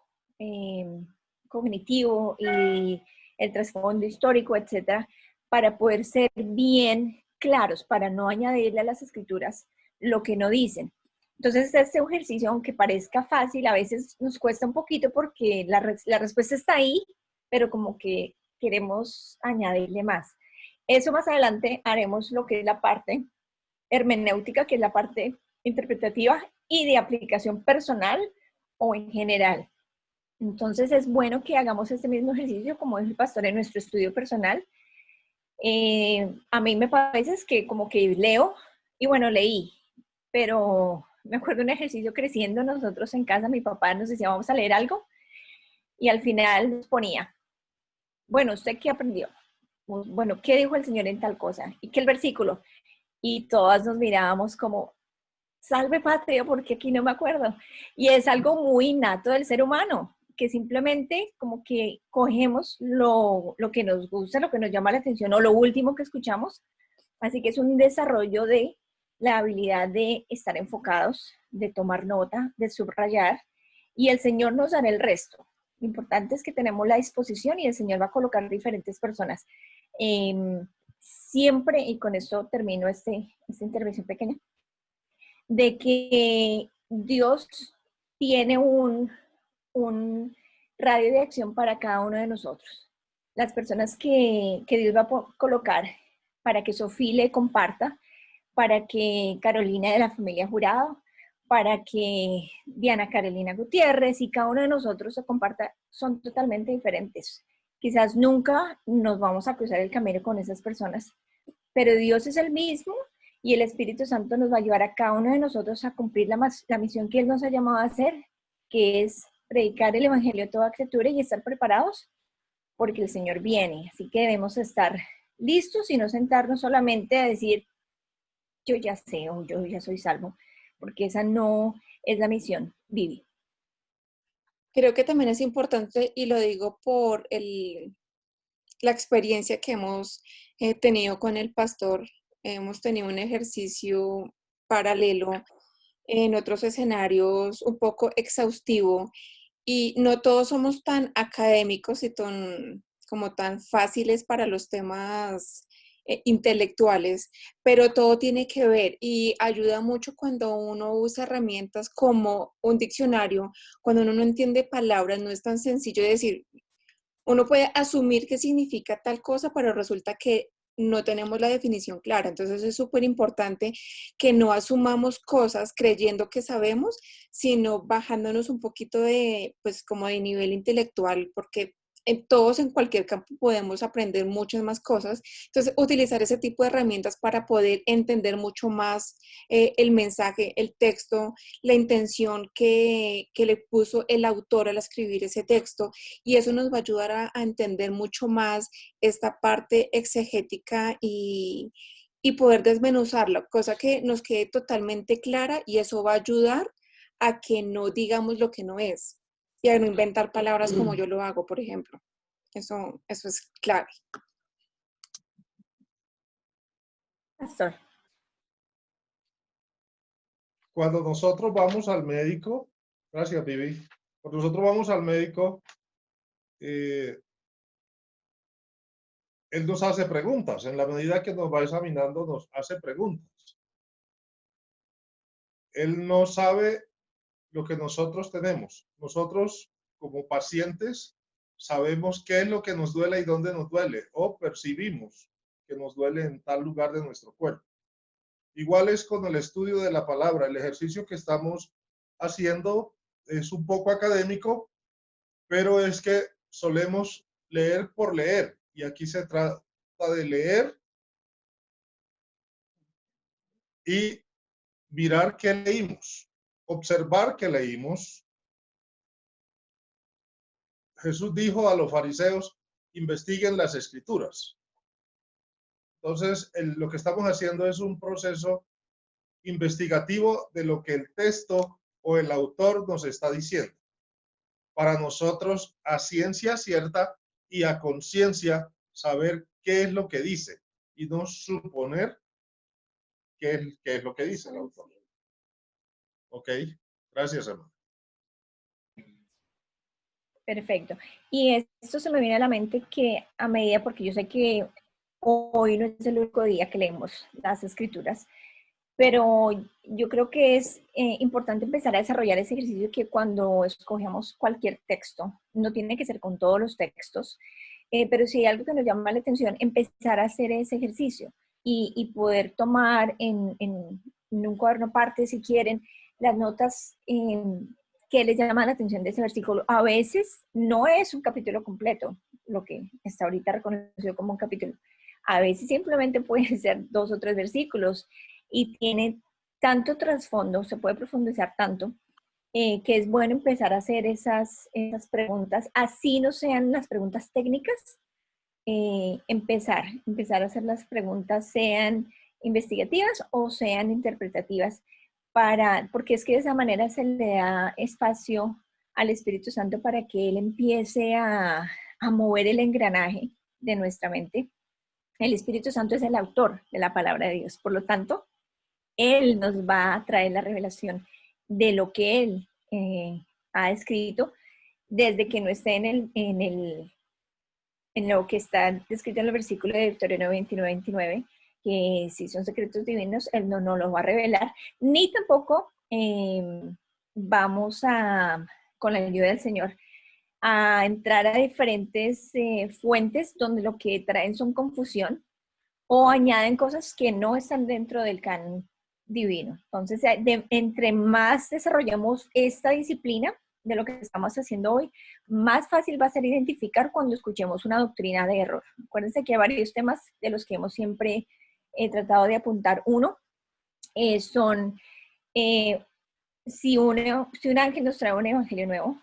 cognitivo y el trasfondo histórico, etcétera, para poder ser bien claros, para no añadirle a las escrituras lo que no dicen. Entonces, este ejercicio, aunque parezca fácil, a veces nos cuesta un poquito porque la respuesta está ahí, pero como que queremos añadirle más. Eso más adelante haremos lo que es la parte hermenéutica, que es la parte interpretativa y de aplicación personal o en general. Entonces es bueno que hagamos este mismo ejercicio, como dice el pastor, en nuestro estudio personal. A mí me parece que como que leo, y bueno, leí, pero me acuerdo de un ejercicio creciendo nosotros en casa, mi papá nos decía, vamos a leer algo, y al final nos ponía, bueno, ¿usted qué aprendió? Bueno, ¿qué dijo el Señor en tal cosa? ¿Y qué el versículo? Y todas nos mirábamos como, salve patria, porque aquí no me acuerdo. Y es algo muy innato del ser humano, que simplemente como que cogemos lo que nos gusta, lo que nos llama la atención o lo último que escuchamos. Así que es un desarrollo de la habilidad de estar enfocados, de tomar nota, de subrayar, y el Señor nos dará el resto. Lo importante es que tenemos la disposición y el Señor va a colocar diferentes personas. Siempre, y con esto termino esta intervención pequeña, de que Dios tiene un radio de acción para cada uno de nosotros. Las personas que Dios va a colocar para que Sofía le comparta, para que Carolina de la familia Jurado, para que Diana Carolina Gutiérrez y cada uno de nosotros se comparta, son totalmente diferentes. Quizás nunca nos vamos a cruzar el camino con esas personas, pero Dios es el mismo y el Espíritu Santo nos va a ayudar a cada uno de nosotros a cumplir la misión que Él nos ha llamado a hacer, que es predicar el Evangelio a toda criatura y estar preparados porque el Señor viene. Así que debemos estar listos y no sentarnos solamente a decir, yo ya sé o yo ya soy salvo, porque esa no es la misión, Vivi. Creo que también es importante, y lo digo por la experiencia que hemos tenido con el pastor. Hemos tenido un ejercicio paralelo en otros escenarios un poco exhaustivo, y no todos somos tan académicos y como tan fáciles para los temas intelectuales, pero todo tiene que ver y ayuda mucho cuando uno usa herramientas como un diccionario. Cuando uno no entiende palabras, no es tan sencillo decir, uno puede asumir que significa tal cosa, pero resulta que no tenemos la definición clara. Entonces es súper importante que no asumamos cosas creyendo que sabemos, sino bajándonos un poquito de, pues como de nivel intelectual, porque todos en cualquier campo podemos aprender muchas más cosas. Entonces, utilizar ese tipo de herramientas para poder entender mucho más el mensaje, el texto, la intención que le puso el autor al escribir ese texto, y eso nos va a ayudar a entender mucho más esta parte exegética y poder desmenuzarla, cosa que nos quede totalmente clara, y eso va a ayudar a que no digamos lo que no es y a no inventar palabras como yo lo hago, por ejemplo. Eso es clave. Pastor. Cuando nosotros vamos al médico, gracias, Vivi. Cuando nosotros vamos al médico, él nos hace preguntas. En la medida que nos va examinando, nos hace preguntas. Él no sabe lo que nosotros tenemos. Nosotros, como pacientes, sabemos qué es lo que nos duele y dónde nos duele, o percibimos que nos duele en tal lugar de nuestro cuerpo. Igual es con el estudio de la palabra. El ejercicio que estamos haciendo es un poco académico, pero es que solemos leer por leer, y aquí se trata de leer y mirar qué leímos, observar qué leímos. Jesús dijo a los fariseos, investiguen las escrituras. Entonces, lo que estamos haciendo es un proceso investigativo de lo que el texto o el autor nos está diciendo, para nosotros a ciencia cierta y a conciencia saber qué es lo que dice y no suponer qué es lo que dice el autor. Ok, gracias, hermano. Perfecto. Y esto se me viene a la mente que a medida, porque yo sé que hoy no es el único día que leemos las escrituras, pero yo creo que es importante empezar a desarrollar ese ejercicio, que cuando escogemos cualquier texto, no tiene que ser con todos los textos, pero si hay algo que nos llama la atención, empezar a hacer ese ejercicio y poder tomar en un cuaderno aparte, si quieren, las notas que les llaman la atención de ese versículo. A veces no es un capítulo completo, lo que está ahorita reconocido como un capítulo. A veces simplemente pueden ser 2 o 3 versículos y tiene tanto trasfondo, se puede profundizar tanto, que es bueno empezar a hacer esas preguntas, así no sean las preguntas técnicas, empezar a hacer las preguntas, sean investigativas o sean interpretativas, porque es que de esa manera se le da espacio al Espíritu Santo para que Él empiece a mover el engranaje de nuestra mente. El Espíritu Santo es el autor de la palabra de Dios, por lo tanto, Él nos va a traer la revelación de lo que Él ha escrito, desde que no esté en lo que está descrito en el versículo de Deuteronomio 29, que si son secretos divinos, Él no lo va a revelar, ni tampoco vamos a, con la ayuda del Señor, a entrar a diferentes fuentes donde lo que traen son confusión o añaden cosas que no están dentro del canon divino. Entonces, entre más desarrollamos esta disciplina de lo que estamos haciendo hoy, más fácil va a ser identificar cuando escuchemos una doctrina de error. Acuérdense que hay varios temas de los que hemos siempre tratado de apuntar. Uno son si un ángel nos trae un evangelio nuevo,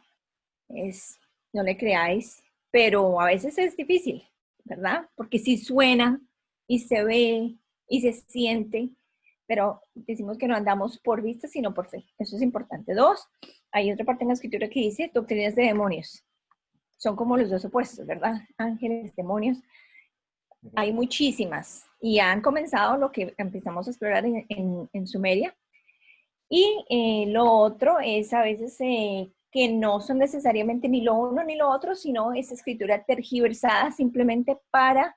no le creáis, pero a veces es difícil, ¿verdad? Porque sí suena y se ve y se siente, pero decimos que no andamos por vista, sino por fe. Eso es importante. 2, hay otra parte en la escritura que dice doctrinas de demonios. Son como los dos opuestos, ¿verdad? Ángeles, demonios. Hay muchísimas y han comenzado lo que empezamos a explorar en Sumeria. Y lo otro es a veces que no son necesariamente ni lo uno ni lo otro, sino es escritura tergiversada simplemente para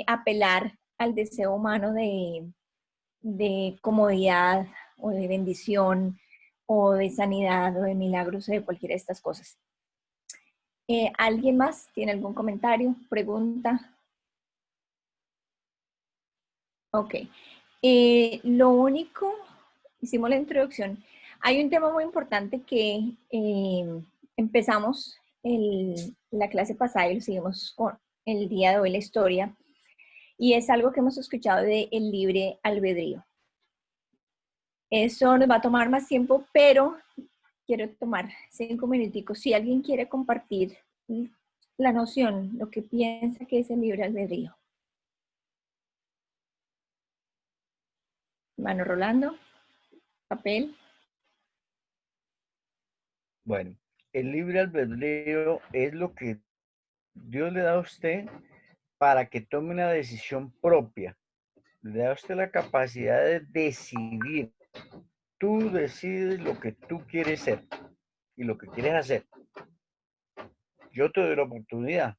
apelar al deseo humano de comodidad o de bendición o de sanidad o de milagros o de cualquiera de estas cosas. ¿Alguien más tiene algún comentario, pregunta? Ok. Lo único, hicimos la introducción. Hay un tema muy importante que empezamos la clase pasada y lo seguimos con el día de hoy, la historia, y es algo que hemos escuchado de el libre albedrío. Eso nos va a tomar más tiempo, pero quiero tomar 5 minuticos. Si alguien quiere compartir la noción, lo que piensa que es el libre albedrío. Mano Rolando, papel. Bueno, el libre albedrío es lo que Dios le da a usted para que tome una decisión propia. Le da a usted la capacidad de decidir. Tú decides lo que tú quieres ser y lo que quieres hacer. Yo te doy la oportunidad.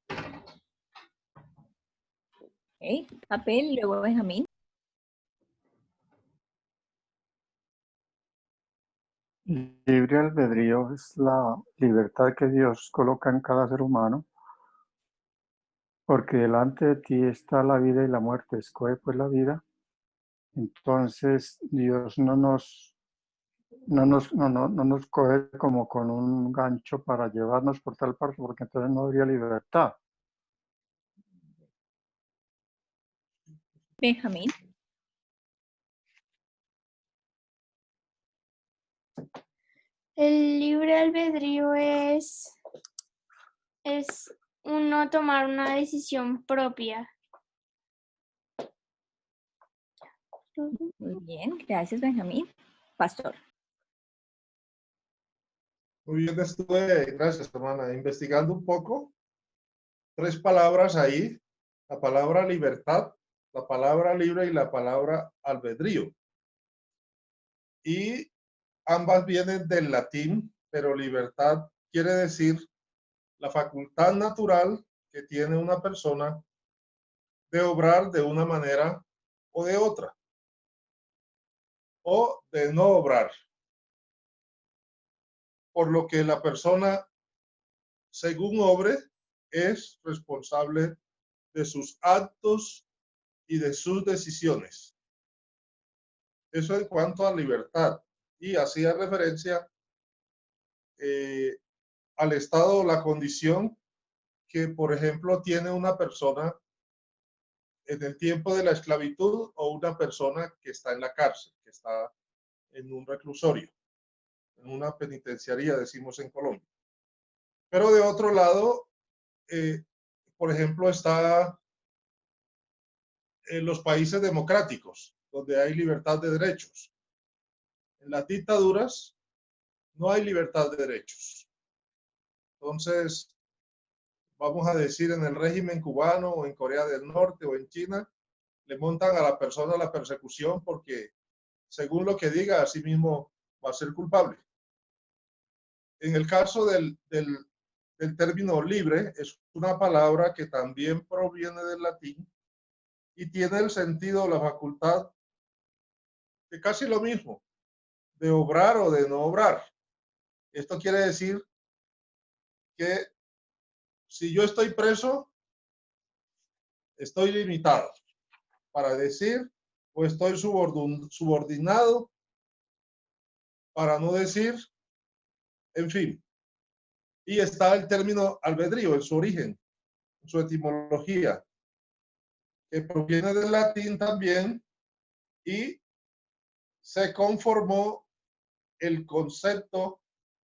Okay. Papel, luego Benjamín. Libre albedrío es la libertad que Dios coloca en cada ser humano, porque delante de ti está la vida y la muerte. Escoge pues la vida. Entonces Dios no nos coge como con un gancho para llevarnos por tal parte, porque entonces no habría libertad. Benjamín. El libre albedrío es uno tomar una decisión propia. Muy bien, gracias Benjamín. Pastor. Muy bien, gracias hermana, investigando un poco. 3 palabras ahí, la palabra libertad, la palabra libre y la palabra albedrío. Y ambas vienen del latín, pero libertad quiere decir la facultad natural que tiene una persona de obrar de una manera o de otra, o de no obrar. Por lo que la persona, según obre, es responsable de sus actos y de sus decisiones. Eso en cuanto a libertad. Y hacía referencia al estado o la condición que, por ejemplo, tiene una persona en el tiempo de la esclavitud o una persona que está en la cárcel, que está en un reclusorio, en una penitenciaría, decimos en Colombia. Pero de otro lado, por ejemplo, está en los países democráticos, donde hay libertad de derechos. En las dictaduras no hay libertad de derechos. Entonces, vamos a decir, en el régimen cubano o en Corea del Norte o en China, le montan a la persona la persecución porque, según lo que diga, así mismo va a ser culpable. En el caso del término libre, es una palabra que también proviene del latín y tiene el sentido, la facultad de casi lo mismo, de obrar o de no obrar. Esto quiere decir que si yo estoy preso, estoy limitado para decir, o estoy subordinado para no decir, en fin. Y está el término albedrío en su origen, en su etimología, que proviene del latín también y se conformó el concepto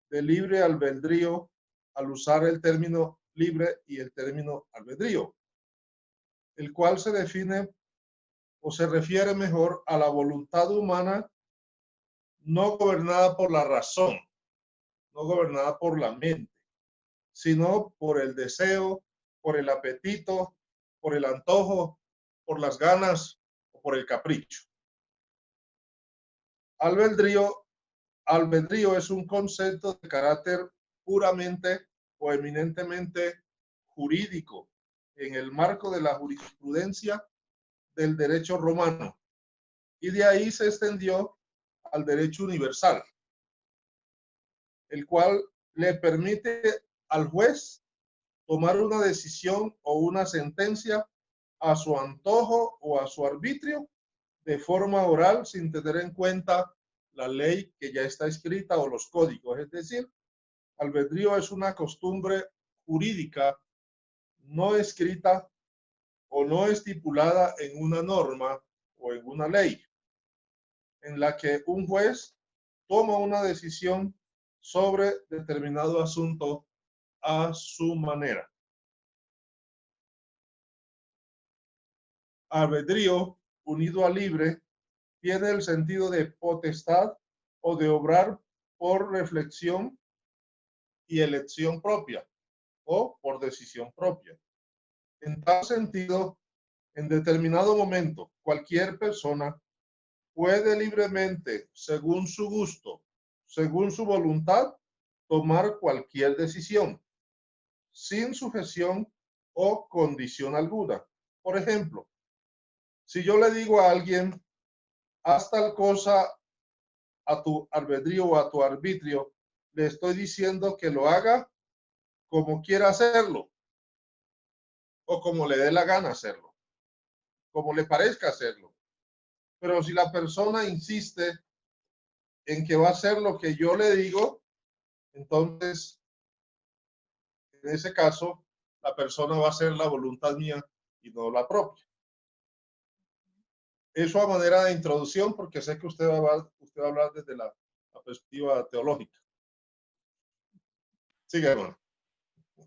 de libre albedrío al usar el término libre y el término albedrío, el cual se define o se refiere mejor a la voluntad humana no gobernada por la razón, no gobernada por la mente, sino por el deseo, por el apetito, por el antojo, por las ganas o por el capricho. Albedrío es un concepto de carácter puramente o eminentemente jurídico en el marco de la jurisprudencia del derecho romano, y de ahí se extendió al derecho universal, el cual le permite al juez tomar una decisión o una sentencia a su antojo o a su arbitrio de forma oral sin tener en cuenta la ley que ya está escrita o los códigos. Es decir, albedrío es una costumbre jurídica no escrita o no estipulada en una norma o en una ley, en la que un juez toma una decisión sobre determinado asunto a su manera. Albedrío, unido a libre, tiene el sentido de potestad o de obrar por reflexión y elección propia o por decisión propia. En tal sentido, en determinado momento, cualquier persona puede libremente, según su gusto, según su voluntad, tomar cualquier decisión, sin sujeción o condición alguna. Por ejemplo, si yo le digo a alguien, haz tal cosa a tu albedrío o a tu arbitrio, le estoy diciendo que lo haga como quiera hacerlo o como le dé la gana hacerlo, como le parezca hacerlo. Pero si la persona insiste en que va a hacer lo que yo le digo, entonces, en ese caso, la persona va a hacer la voluntad mía y no la propia. Eso a manera de introducción, porque sé que usted va a hablar desde la perspectiva teológica. Sigue, hermano.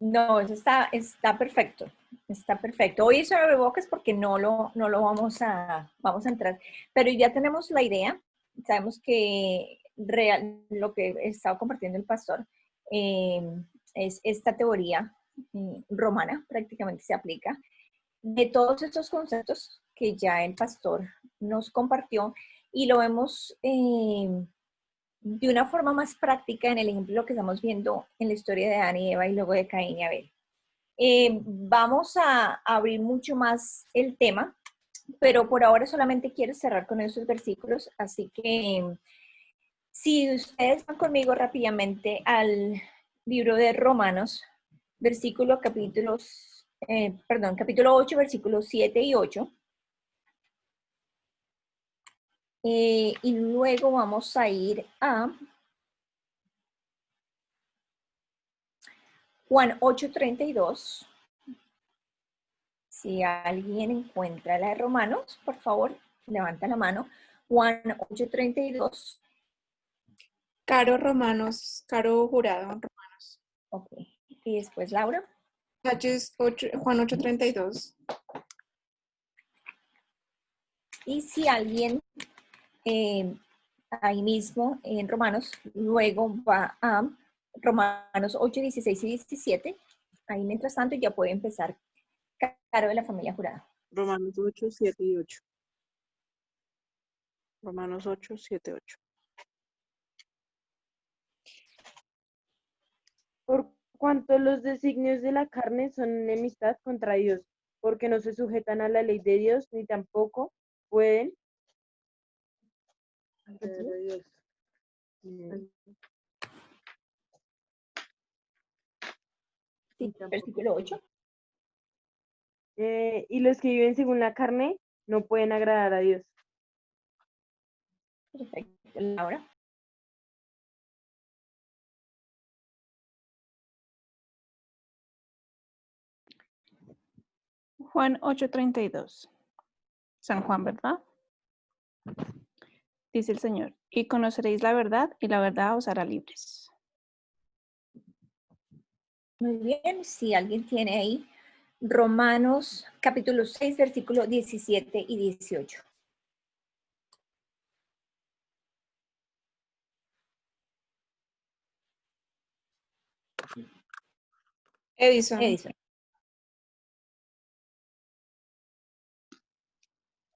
No, eso está perfecto. Está perfecto. Hoy eso lo revocas porque no lo vamos a entrar. Pero ya tenemos la idea. Sabemos que lo que estaba compartiendo el pastor es esta teoría romana, prácticamente se aplica, de todos estos conceptos que ya el pastor nos compartió y lo vemos de una forma más práctica en el ejemplo que estamos viendo en la historia de Adán y Eva y luego de Caín y Abel. Vamos a abrir mucho más el tema, pero por ahora solamente quiero cerrar con esos versículos, así que si ustedes van conmigo rápidamente al libro de Romanos, capítulo 8, versículos 7 y 8. Y luego vamos a ir a Juan 8:32. Si alguien encuentra la de Romanos, por favor, levanta la mano. Juan 8:32. Caro Romanos, Caro Jurado Romanos. Ok. Y después Laura. Juan 8:32. Y si alguien ahí mismo en Romanos, luego va a Romanos 8:16 y 17. Ahí mientras tanto ya puede empezar Caro de la familia Jurada. Romanos 8, 7 y 8. Romanos 8, 7, 8. Por cuanto los designios de la carne son enemistad contra Dios, porque no se sujetan a la ley de Dios, ni tampoco pueden. Sí, versículo 8. Y los que viven según la carne no pueden agradar a Dios. Perfecto. Laura. Juan 8:32. San Juan, ¿verdad? Dice el Señor, y conoceréis la verdad, y la verdad os hará libres. Muy bien, si alguien tiene ahí Romanos capítulo 6, versículo 17 y 18. Edison.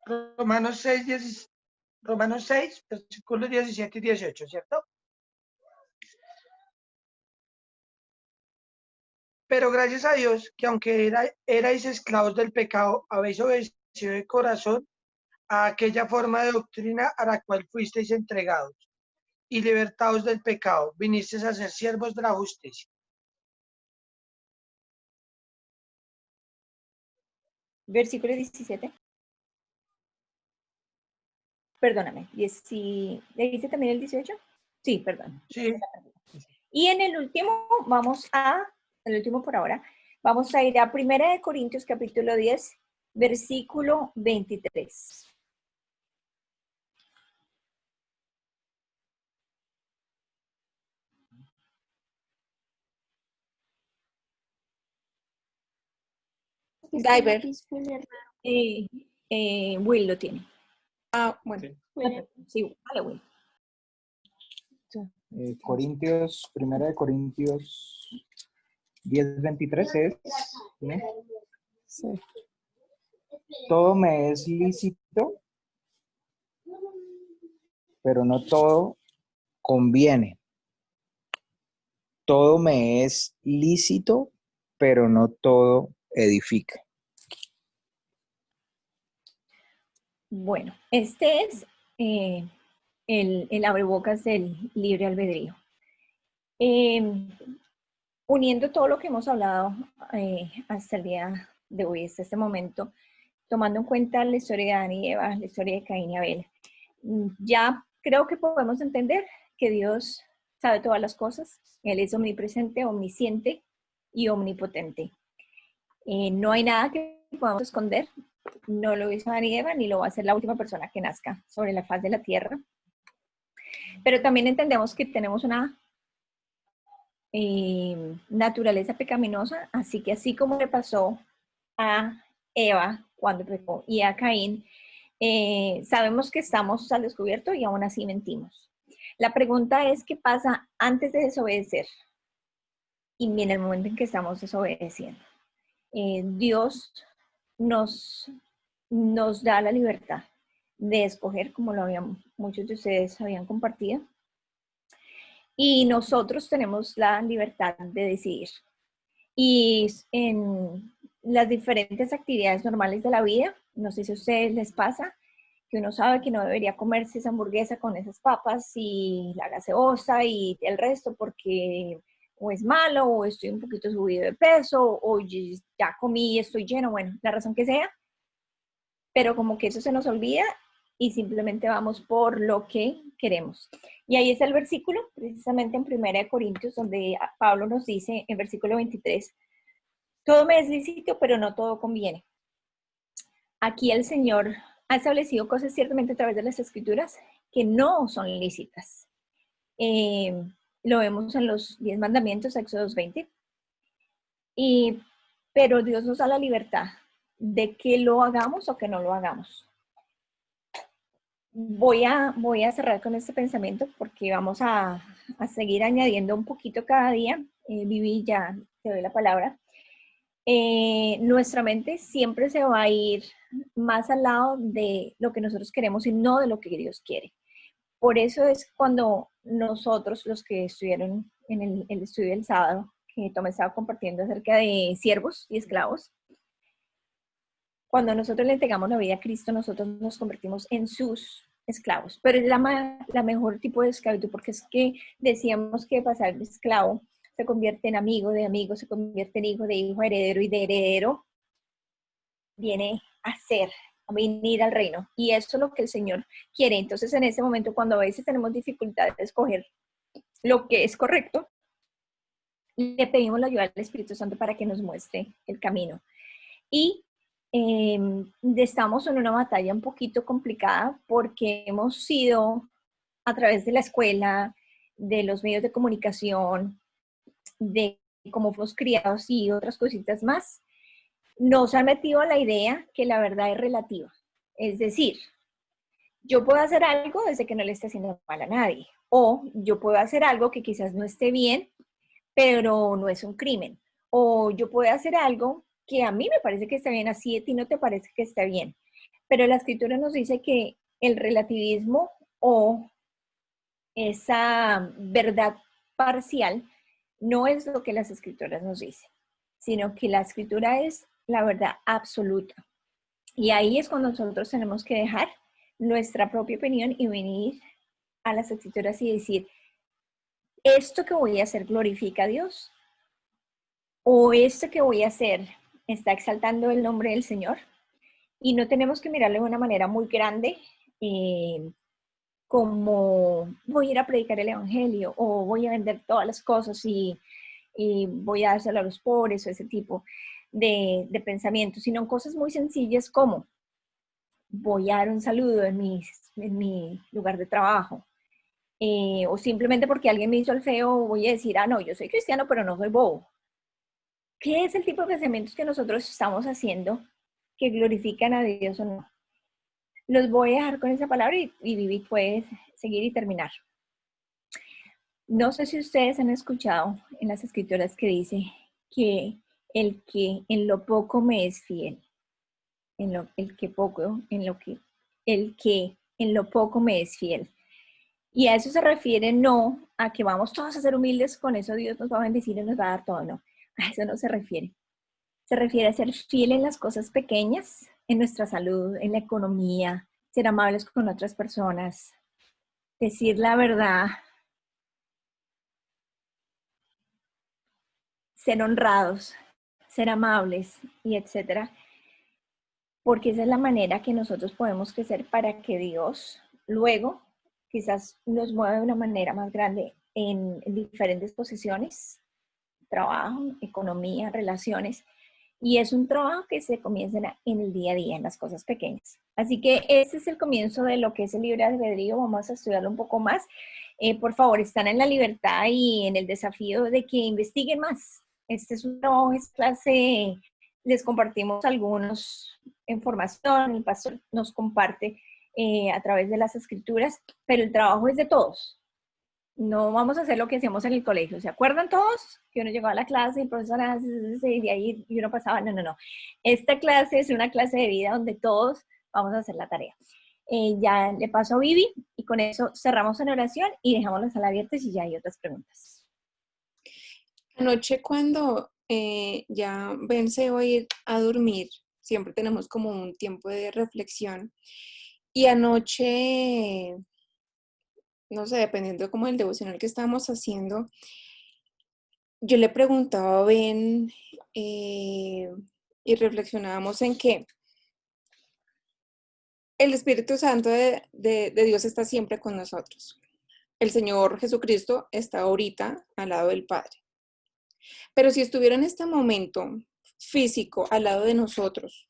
Romanos 6, versículos 17 y 18, ¿cierto? Pero gracias a Dios, que aunque erais esclavos del pecado, habéis obedecido de corazón a aquella forma de doctrina a la cual fuisteis entregados, y libertados del pecado, vinisteis a ser siervos de la justicia. Versículo 17. Perdóname, ¿le dice también el 18? Sí, perdón. Sí. Y en el último vamos a el último por ahora. Vamos a ir a 1 Corintios capítulo 10, versículo 23. Diver. Will lo tiene. Ah, bueno. Sí, vale, Will. Corintios, 1 Corintios 10:23 es, ¿sí? Sí. Todo me es lícito, pero no todo conviene. Todo me es lícito, pero no todo edifica. Bueno, este es el abrebocas del libre albedrío. Uniendo todo lo que hemos hablado hasta el día de hoy, hasta este momento, tomando en cuenta la historia de Adán y Eva, la historia de Caín y Abel, ya creo que podemos entender que Dios sabe todas las cosas. Él es omnipresente, omnisciente y omnipotente. No hay nada que podamos esconder. No lo hizo Adán y Eva, ni lo va a hacer la última persona que nazca sobre la faz de la tierra. Pero también entendemos que tenemos una naturaleza pecaminosa, así que así como le pasó a Eva cuando pecó y a Caín, sabemos que estamos al descubierto y aún así mentimos. La pregunta es, ¿qué pasa antes de desobedecer? Y en el momento en que estamos desobedeciendo. Dios nos da la libertad de escoger, como muchos de ustedes habían compartido. Y nosotros tenemos la libertad de decidir. Y en las diferentes actividades normales de la vida, no sé si a ustedes les pasa, que uno sabe que no debería comerse esa hamburguesa con esas papas y la gaseosa y el resto porque o es malo o estoy un poquito subido de peso o ya comí y estoy lleno, bueno, la razón que sea, pero como que eso se nos olvida y simplemente vamos por lo que queremos. Y ahí está el versículo, precisamente en 1 Corintios, donde Pablo nos dice en versículo 23, todo me es lícito, pero no todo conviene. Aquí el Señor ha establecido cosas ciertamente a través de las Escrituras que no son lícitas. Lo vemos en los 10 mandamientos, Éxodo 20. Pero Dios nos da la libertad de que lo hagamos o que no lo hagamos. Voy a cerrar con este pensamiento porque vamos a seguir añadiendo un poquito cada día. Vivi, ya te doy la palabra. Nuestra mente siempre se va a ir más al lado de lo que nosotros queremos y no de lo que Dios quiere. Por eso es cuando nosotros, los que estuvieron en el estudio del sábado, que Tomé estaba compartiendo acerca de siervos y esclavos, cuando nosotros le entregamos la vida a Cristo, nosotros nos convertimos en sus esclavos. Pero es la mejor tipo de esclavitud, porque es que decíamos que pasar de esclavo se convierte en amigo, de amigo se convierte en hijo, de hijo, heredero, y de heredero viene a venir al reino. Y eso es lo que el Señor quiere. Entonces, en ese momento, cuando a veces tenemos dificultad de escoger lo que es correcto, le pedimos la ayuda al Espíritu Santo para que nos muestre el camino. Y estamos en una batalla un poquito complicada porque hemos sido, a través de la escuela, de los medios de comunicación, de cómo fuimos criados y otras cositas más, nos han metido a la idea que la verdad es relativa. Es decir, yo puedo hacer algo desde que no le esté haciendo mal a nadie. O yo puedo hacer algo que quizás no esté bien, pero no es un crimen. O yo puedo hacer algo que a mí me parece que está bien, así a ti no te parece que está bien. Pero la Escritura nos dice que el relativismo o esa verdad parcial no es lo que las Escrituras nos dicen, sino que la Escritura es la verdad absoluta. Y ahí es cuando nosotros tenemos que dejar nuestra propia opinión y venir a las Escrituras y decir, ¿esto que voy a hacer glorifica a Dios? ¿O esto que voy a hacer está exaltando el nombre del Señor? Y no tenemos que mirarlo de una manera muy grande, como voy a ir a predicar el Evangelio o voy a vender todas las cosas y y voy a dárselo a los pobres o ese tipo de pensamientos, sino cosas muy sencillas como voy a dar un saludo en mi lugar de trabajo. O simplemente porque alguien me hizo el feo, voy a decir, no, yo soy cristiano, pero no soy bobo. ¿Qué es el tipo de pensamientos que nosotros estamos haciendo que glorifican a Dios o no? Los voy a dejar con esa palabra y Vivi puede seguir y terminar. No sé si ustedes han escuchado en las escrituras que dice que el que en lo poco me es fiel, el que en lo poco me es fiel. Y a eso se refiere no a que vamos todos a ser humildes, con eso Dios nos va a bendecir y nos va a dar todo, no. A eso no se refiere. Se refiere a ser fiel en las cosas pequeñas, en nuestra salud, en la economía, ser amables con otras personas, decir la verdad, ser honrados, ser amables y etcétera. Porque esa es la manera que nosotros podemos crecer para que Dios luego quizás nos mueva de una manera más grande en diferentes posiciones, trabajo, economía, relaciones. Y es un trabajo que se comienza en el día a día, en las cosas pequeñas. Así que este es el comienzo de lo que es el libre albedrío. Vamos a estudiarlo un poco más. Por favor, están en la libertad y en el desafío de que investiguen más. Este es un trabajo, es clase, les compartimos algunos información, el pastor nos comparte a través de las escrituras, pero el trabajo es de todos. No vamos a hacer lo que hacíamos en el colegio. ¿Se acuerdan todos? Que uno llegaba a la clase y el profesor y de ahí y uno pasaba. No. Esta clase es una clase de vida donde todos vamos a hacer la tarea. Ya le paso a Vivi y con eso cerramos en oración y dejamos la sala abierta si ya hay otras preguntas. Anoche cuando ya Ben se va a ir a dormir, siempre tenemos como un tiempo de reflexión. Y anoche, no sé, dependiendo como del devocional que estábamos haciendo, yo le preguntaba a Ben y reflexionábamos en que el Espíritu Santo de Dios está siempre con nosotros. El Señor Jesucristo está ahorita al lado del Padre. Pero si estuviera en este momento físico al lado de nosotros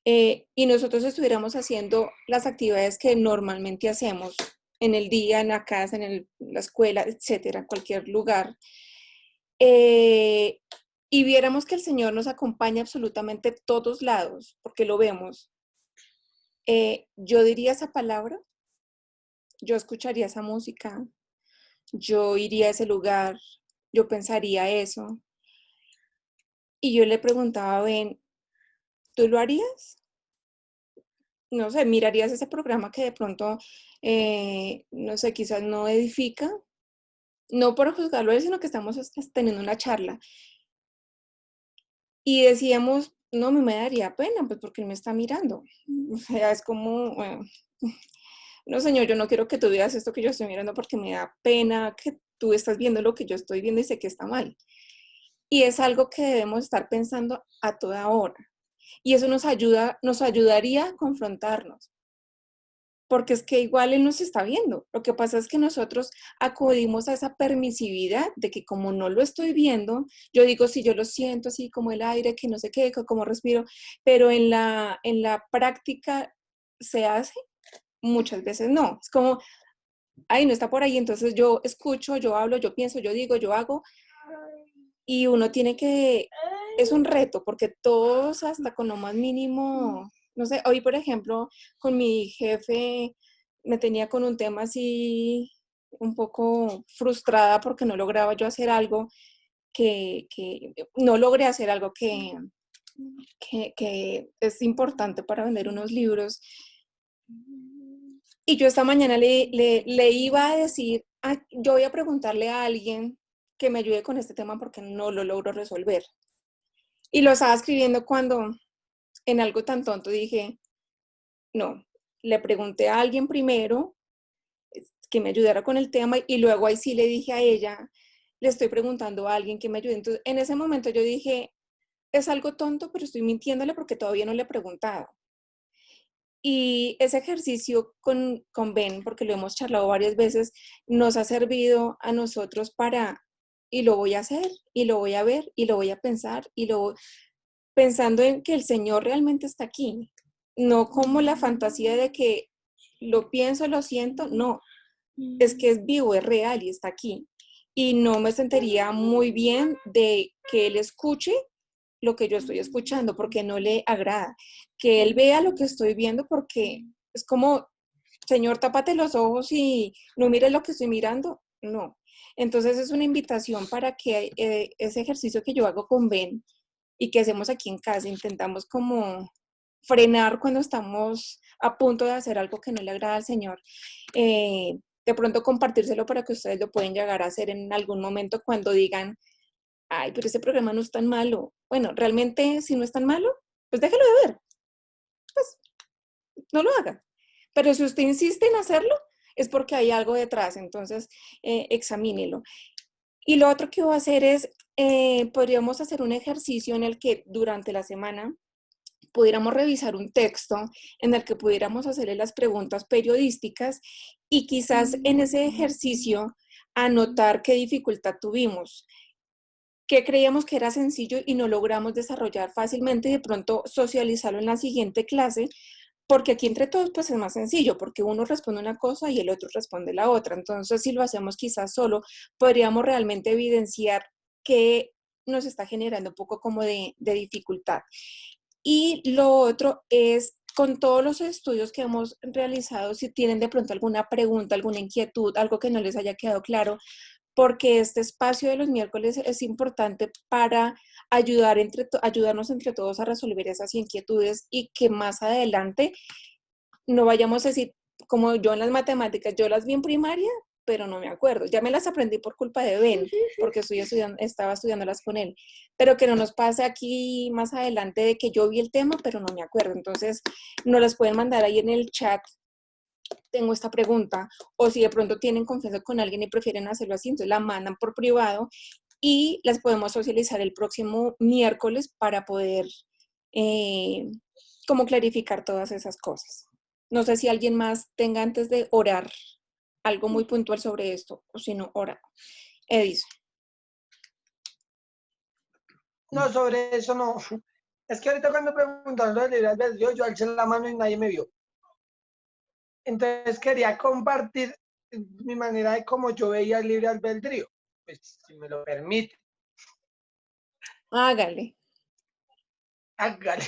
y nosotros estuviéramos haciendo las actividades que normalmente hacemos en el día, en la casa, en la escuela, etcétera, en cualquier lugar, y viéramos que el Señor nos acompaña absolutamente todos lados, porque lo vemos, yo diría esa palabra, yo escucharía esa música, yo iría a ese lugar, yo pensaría eso. Y yo le preguntaba a Ben, ¿tú lo harías? No sé, ¿mirarías ese programa que de pronto, no sé, quizás no edifica? No por juzgarlo a él, sino que estamos teniendo una charla. Y decíamos, no, me daría pena, pues porque él me está mirando. O sea, es como, bueno, no señor, yo no quiero que tú veas esto que yo estoy mirando porque me da pena que tú estás viendo lo que yo estoy viendo y sé que está mal. Y es algo que debemos estar pensando a toda hora. Y eso nos ayudaría a confrontarnos. Porque es que igual él nos está viendo. Lo que pasa es que nosotros acudimos a esa permisividad de que como no lo estoy viendo, yo digo, sí, yo lo siento así como el aire, que no sé qué, como respiro, pero en la práctica se hace, muchas veces no. Es como, ay, no está por ahí, entonces yo escucho, yo hablo, yo pienso, yo digo, yo hago, y uno tiene que, es un reto, porque todos hasta con lo más mínimo, no sé, hoy por ejemplo, con mi jefe me tenía con un tema así un poco frustrada porque no lograba yo hacer algo no logré hacer algo que es importante para vender unos libros. Y yo esta mañana le iba a decir, yo voy a preguntarle a alguien que me ayude con este tema porque no lo logro resolver. Y lo estaba escribiendo cuando en algo tan tonto dije, no, le pregunté a alguien primero que me ayudara con el tema y luego ahí sí le dije a ella, le estoy preguntando a alguien que me ayude. Entonces, en ese momento yo dije, es algo tonto, pero estoy mintiéndole porque todavía no le he preguntado. Y ese ejercicio con Ben, porque lo hemos charlado varias veces, nos ha servido a nosotros para y lo voy a hacer, y lo voy a ver, y lo voy a pensar, pensando en que el Señor realmente está aquí, no como la fantasía de que lo pienso, lo siento, no, es que es vivo, es real y está aquí. Y no me sentiría muy bien de que Él escuche lo que yo estoy escuchando porque no le agrada, que Él vea lo que estoy viendo porque es como, Señor, tápate los ojos y no mires lo que estoy mirando, no. Entonces es una invitación para que ese ejercicio que yo hago con Ben y que hacemos aquí en casa, intentamos como frenar cuando estamos a punto de hacer algo que no le agrada al Señor. De pronto compartírselo para que ustedes lo pueden llegar a hacer en algún momento cuando digan, ay, pero ese programa no es tan malo. Bueno, realmente si no es tan malo, pues déjalo de ver. Pues no lo haga. Pero si usted insiste en hacerlo, es porque hay algo detrás, entonces examínelo. Y lo otro que voy a hacer es, podríamos hacer un ejercicio en el que durante la semana pudiéramos revisar un texto en el que pudiéramos hacerle las preguntas periodísticas y quizás en ese ejercicio anotar qué dificultad tuvimos, qué creíamos que era sencillo y no logramos desarrollar fácilmente y de pronto socializarlo en la siguiente clase, porque aquí entre todos pues es más sencillo, porque uno responde una cosa y el otro responde la otra. Entonces, si lo hacemos quizás solo, podríamos realmente evidenciar que nos está generando un poco como de dificultad. Y lo otro es, con todos los estudios que hemos realizado, si tienen de pronto alguna pregunta, alguna inquietud, algo que no les haya quedado claro, porque este espacio de los miércoles es importante para ayudarnos entre todos a resolver esas inquietudes y que más adelante no vayamos a decir, como yo en las matemáticas, yo las vi en primaria, pero no me acuerdo. Ya me las aprendí por culpa de Ben, porque estaba estudiándolas con él. Pero que no nos pase aquí más adelante de que yo vi el tema, pero no me acuerdo. Entonces, nos las pueden mandar ahí en el chat. Tengo esta pregunta. O si de pronto tienen confianza con alguien y prefieren hacerlo así, entonces la mandan por privado y las podemos socializar el próximo miércoles para poder como clarificar todas esas cosas. No sé si alguien más tenga antes de orar algo muy puntual sobre esto, o si no, ora. Edison. No, sobre eso no. Es que ahorita cuando preguntaron lo del libre albedrío, yo alcé la mano y nadie me vio. Entonces quería compartir mi manera de cómo yo veía el libre albedrío. Pues si me lo permite. Hágale. Hágale.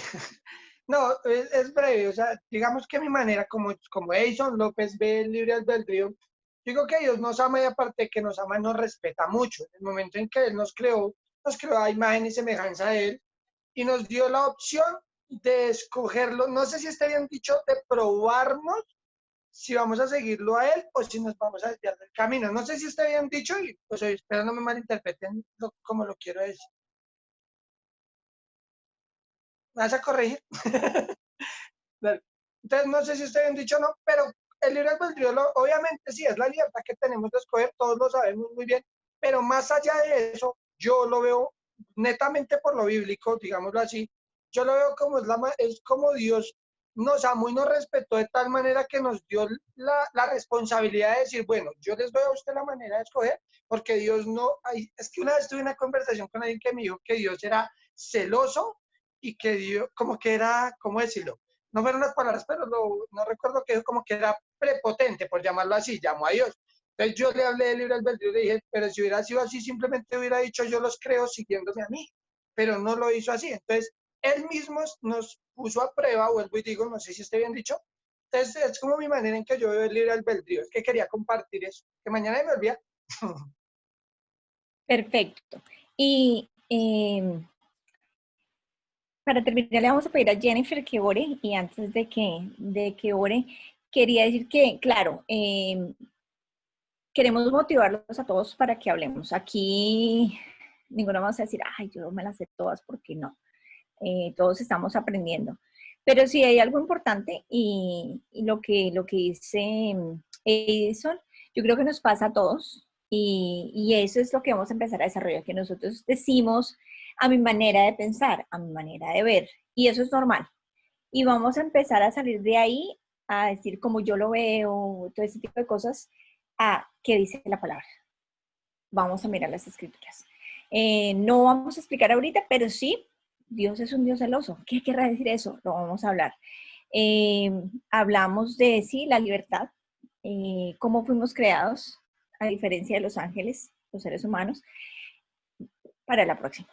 No, es breve. O sea, digamos que mi manera, como Edison López ve el libre albedrío, digo que Dios nos ama y aparte que nos ama, nos respeta mucho. En el momento en que Él nos creó a imagen y semejanza de Él y nos dio la opción de escogerlo. No sé si está bien dicho, de probarnos si vamos a seguirlo a Él o si nos vamos a desviar del camino. No sé si está bien dicho y pues espero no me malinterpreten como lo quiero decir. ¿Me vas a corregir? Entonces, no sé si está bien dicho o no, pero el libre albedrío, obviamente sí, es la libertad que tenemos de escoger, todos lo sabemos muy bien, pero más allá de eso, yo lo veo netamente por lo bíblico, digámoslo así, yo lo veo como es como Dios nos amó y nos respetó de tal manera que nos dio la responsabilidad de decir, bueno, yo les doy a usted la manera de escoger, porque Dios no, es que una vez tuve una conversación con alguien que me dijo que Dios era celoso y que Dios, como que era, ¿cómo decirlo? No fueron las palabras, pero no recuerdo que como que era prepotente, por llamarlo así, llamó a Dios. Entonces yo le hablé de libre albedrío y le dije, pero si hubiera sido así, simplemente hubiera dicho, yo los creo siguiéndome a mí, pero no lo hizo así. Entonces, él mismo nos puso a prueba, vuelvo y digo, no sé si esté bien dicho. Entonces, es como mi manera en que yo veo el libre albedrío, es que quería compartir eso, que mañana me olvida. Perfecto. Y para terminar, le vamos a pedir a Jennifer que ore, y antes de que ore, quería decir que, claro, queremos motivarlos a todos para que hablemos. Aquí ninguno vamos a decir, ay, yo me las sé todas, porque no. Todos estamos aprendiendo. Pero sí hay algo importante y lo que dice Edison, yo creo que nos pasa a todos y eso es lo que vamos a empezar a desarrollar, que nosotros decimos a mi manera de pensar, a mi manera de ver, y eso es normal. Y vamos a empezar a salir de ahí a decir como yo lo veo, todo ese tipo de cosas, a qué dice la palabra. vamos a mirar las escrituras. No vamos a explicar ahorita, pero sí, Dios es un Dios celoso. ¿Qué querrá decir eso? Lo vamos a hablar. Hablamos de, sí, la libertad, cómo fuimos creados, a diferencia de los ángeles, los seres humanos, para la próxima.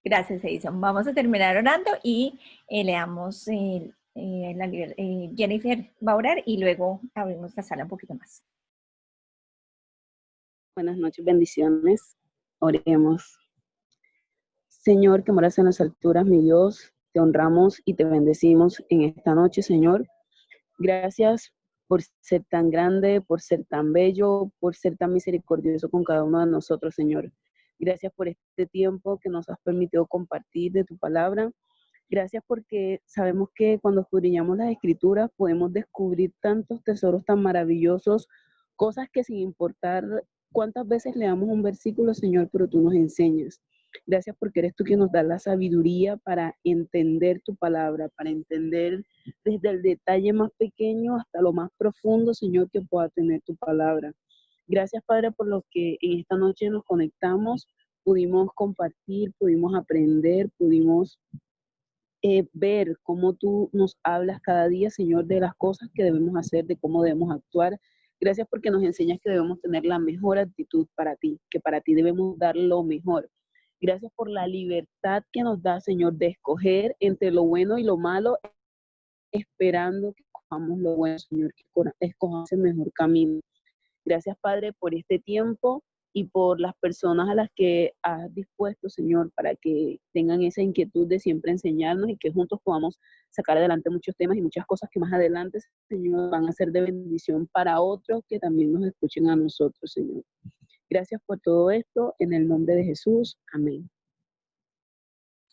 Gracias, Edison. Vamos a terminar orando y leamos Jennifer va a orar y luego abrimos la sala un poquito más. Buenas noches, bendiciones. Oremos. Señor, que moras en las alturas, mi Dios, te honramos y te bendecimos en esta noche, Señor. Gracias por ser tan grande, por ser tan bello, por ser tan misericordioso con cada uno de nosotros, Señor. Gracias por este tiempo que nos has permitido compartir de tu palabra. Gracias porque sabemos que cuando escudriñamos las escrituras podemos descubrir tantos tesoros tan maravillosos, cosas que sin importar cuántas veces leamos un versículo, Señor, pero tú nos enseñas. Gracias porque eres tú quien nos da la sabiduría para entender tu palabra, para entender desde el detalle más pequeño hasta lo más profundo, Señor, que pueda tener tu palabra. Gracias, Padre, por lo que en esta noche nos conectamos, pudimos compartir, pudimos aprender, pudimos ver cómo tú nos hablas cada día, Señor, de las cosas que debemos hacer, de cómo debemos actuar. Gracias porque nos enseñas que debemos tener la mejor actitud para ti, que para ti debemos dar lo mejor. Gracias por la libertad que nos da, Señor, de escoger entre lo bueno y lo malo, esperando que escojamos lo bueno, Señor, que escojamos el mejor camino. Gracias, Padre, por este tiempo y por las personas a las que has dispuesto, Señor, para que tengan esa inquietud de siempre enseñarnos y que juntos podamos sacar adelante muchos temas y muchas cosas que más adelante, Señor, van a ser de bendición para otros que también nos escuchen a nosotros, Señor. Gracias por todo esto, en el nombre de Jesús. Amén.